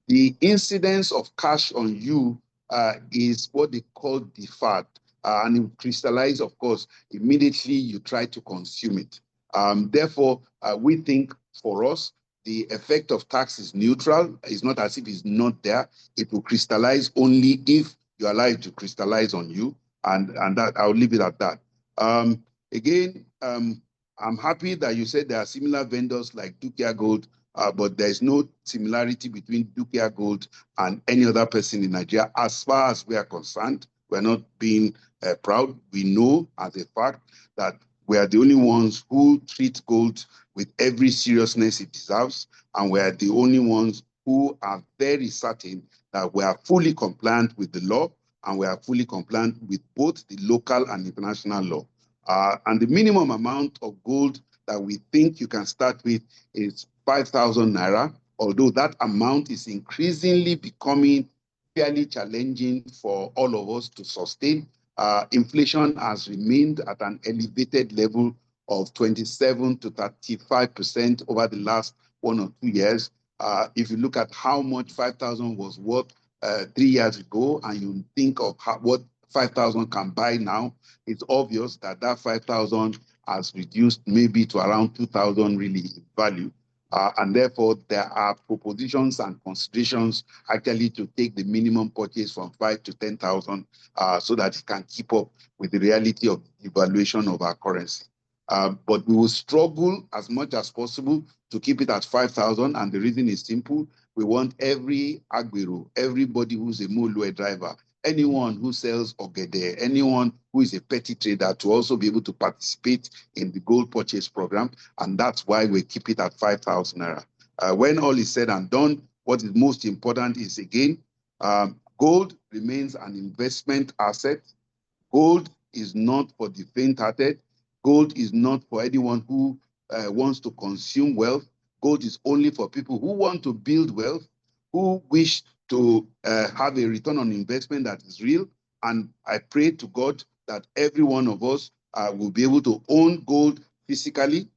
the incidence of cash on you is what they call deferred. And it crystallizes, of course, immediately you try to consume it. Therefore, we think for us, the effect of tax is neutral. It's not as if it's not there. It will crystallize only if you allow it to crystallize on you. And that I'll leave it at that. Again, I'm happy that you said there are similar vendors like Dukia Gold, but there's no similarity between Dukia Gold and any other person in Nigeria. As far as we are concerned, we're not being proud. We know as a fact that we are the only ones who treat gold with every seriousness it deserves, and we are the only ones who are very certain that we are fully compliant with the law, and we are fully compliant with both the local and international law. And the minimum amount of gold that we think you can start with is 5,000 naira, although that amount is increasingly becoming fairly challenging for all of us to sustain. Inflation has remained at an elevated level of 27 to 35% over the last 1 or 2 years. If you look at how much 5,000 was worth 3 years ago, and you think of what 5,000 can buy now, it's obvious that that 5,000 has reduced maybe to around 2,000 really in value. And therefore, there are propositions and considerations actually to take the minimum purchase from 5 to 10,000 so that it can keep up with the reality of the evaluation of our currency. But we will struggle as much as possible to keep it at 5,000. And the reason is simple. We want every agbero, everybody who's a Molue driver, anyone who sells ogede, anyone who is a petty trader to also be able to participate in the gold purchase program. And that's why we keep it at 5,000 naira. When all is said and done, what is most important is, again, gold remains an investment asset. Gold is not for the faint-hearted. Gold is not for anyone who wants to consume wealth. Gold is only for people who want to build wealth, who wish to have a return on investment that is real. And I pray to God that every one of us will be able to own gold physically,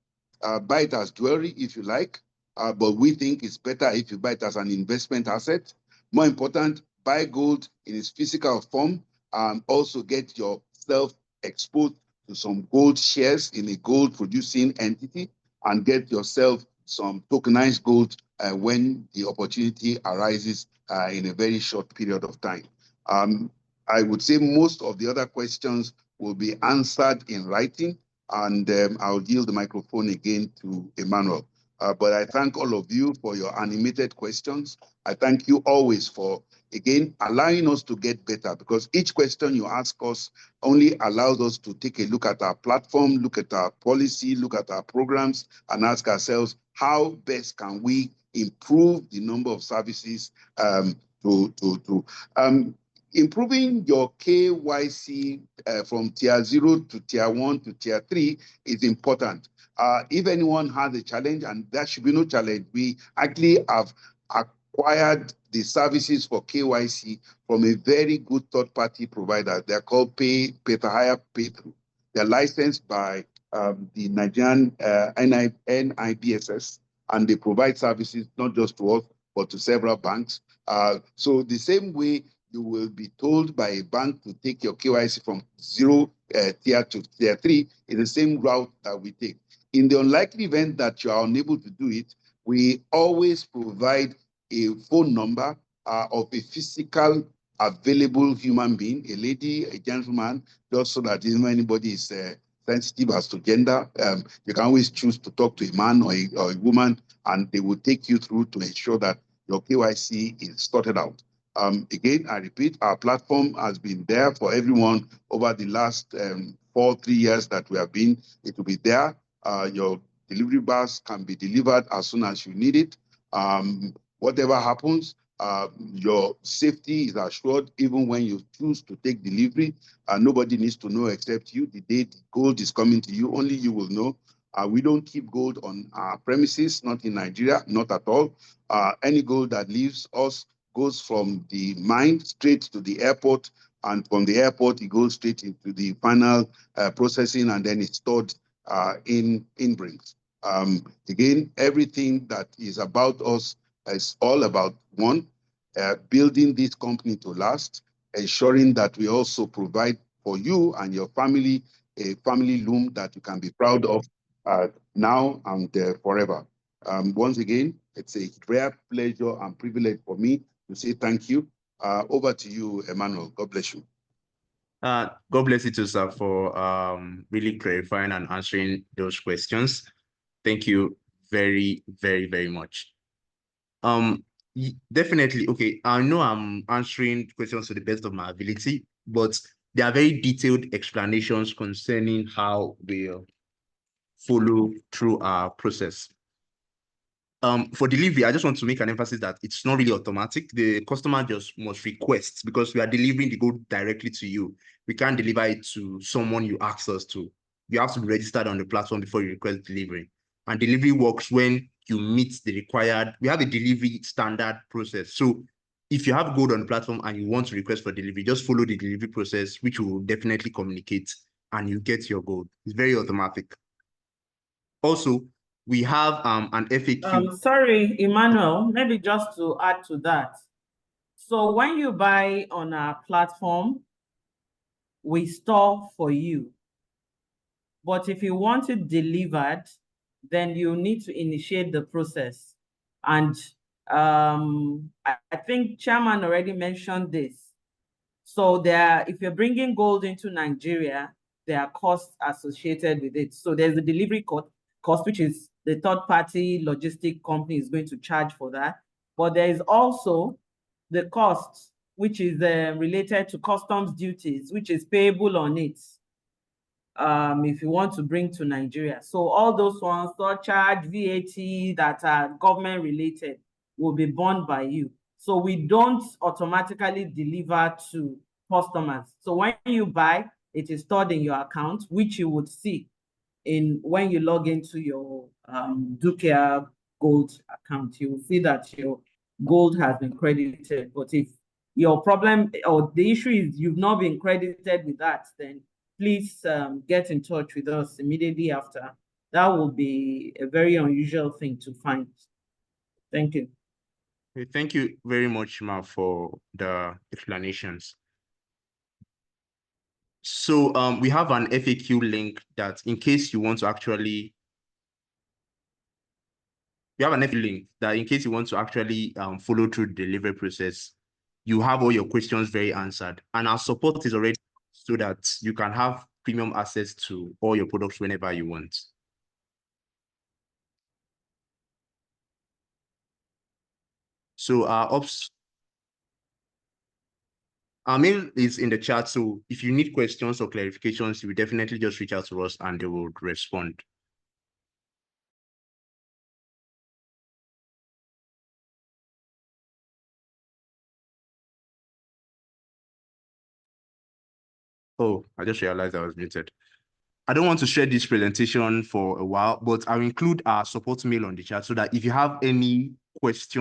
buy it as jewelry if you like, but we think it's better if you buy it as an investment asset. More important, buy gold in its physical form, and also get yourself exposed to some gold shares in a gold producing entity, and get yourself some tokenized gold when the opportunity arises in a very short period of time. I would say most of the other questions will be answered in writing, and I'll yield the microphone again to Emmanuel. But I thank all of you for your animated questions. I thank you always for, again, allowing us to get better, because each question you ask us only allows us to take a look at our platform, look at our policy, look at our programs, and ask ourselves, how best can we improve the number of services improving your KYC from tier 0 to tier 1 to tier 3 is important. If anyone has a challenge, and there should be no challenge, we actually have acquired the services for KYC from a very good third-party provider. They're called Pay to Hire, Pay Through. They're licensed by the Nigerian NIBSS, and they provide services not just to us, but to several banks. So the same way you will be told by a bank to take your KYC from 0 tier to tier 3 is the same route that we take. In the unlikely event that you are unable to do it, we always provide a phone number of a physical available human being, a lady, a gentleman, just so that if anybody is sensitive as to gender, you can always choose to talk to a man or a woman, and they will take you through to ensure that your KYC is sorted out. Again, I repeat, our platform has been there for everyone over the last 3 years that we have been. It will be there. Your delivery bars can be delivered as soon as you need it. Whatever happens, your safety is assured even when you choose to take delivery. Nobody needs to know except you. The day the gold is coming to you, only you will know. We don't keep gold on our premises, not in Nigeria, not at all. Any gold that leaves us goes from the mine straight to the airport, and from the airport, it goes straight into the final processing, and then it's stored in bricks. Again, everything that is about us is all about, one, building this company to last, ensuring that we also provide for you and your family a family loom that you can be proud of now and forever. Once again, it's a rare pleasure and privilege for me to say thank you. Over to you, Emmanuel. God bless you. God bless you too, sir, for really clarifying and answering those questions. Thank you very, very, very much. Definitely, okay, I know I'm answering questions to the best of my ability, but there are very detailed explanations concerning how we follow through our process. For delivery, I just want to make an emphasis that it's not really automatic. The customer just must request, because we are delivering the good directly to you. We can't deliver it to someone you asked us to. You have to be registered on the platform before you request delivery. And delivery works when you meet the required, we have a delivery standard process. So if you have gold on the platform and you want to request for delivery, just follow the delivery process, which will definitely communicate, and you get your gold. It's very automatic. Also, we have an FAQ. Sorry, Emmanuel, maybe just to add to that. So when you buy on our platform, we store for you. But if you want it delivered, then you need to initiate the process. And I think Chairman already mentioned this. So if you're bringing gold into Nigeria, there are costs associated with it. So there's the delivery cost, which is the third-party logistic company is going to charge for that. But there is also the cost, which is related to customs duties, which is payable on it if you want to bring to Nigeria. So all those ones, surcharge, VAT that are government related will be borne by you. So we don't automatically deliver to customers. So when you buy, it is stored in your account, which you would see when you log into your Dukia gold account. You will see that your gold has been credited. But if your problem or the issue is you've not been credited with that, then please get in touch with us immediately after. That will be a very unusual thing to find. Thank you. Thank you very much, Ma, for the explanations. So we have an FAQ link that in case you want to actually, follow through the delivery process, you have all your questions very answered. And our support is already so that you can have premium access to all your products whenever you want. So our mail is in the chat. So if you need questions or clarifications, you will definitely just reach out to us and they will respond. Oh, I just realized I was muted. I don't want to share this presentation for a while, but I'll include our support mail on the chat so that if you have any questions,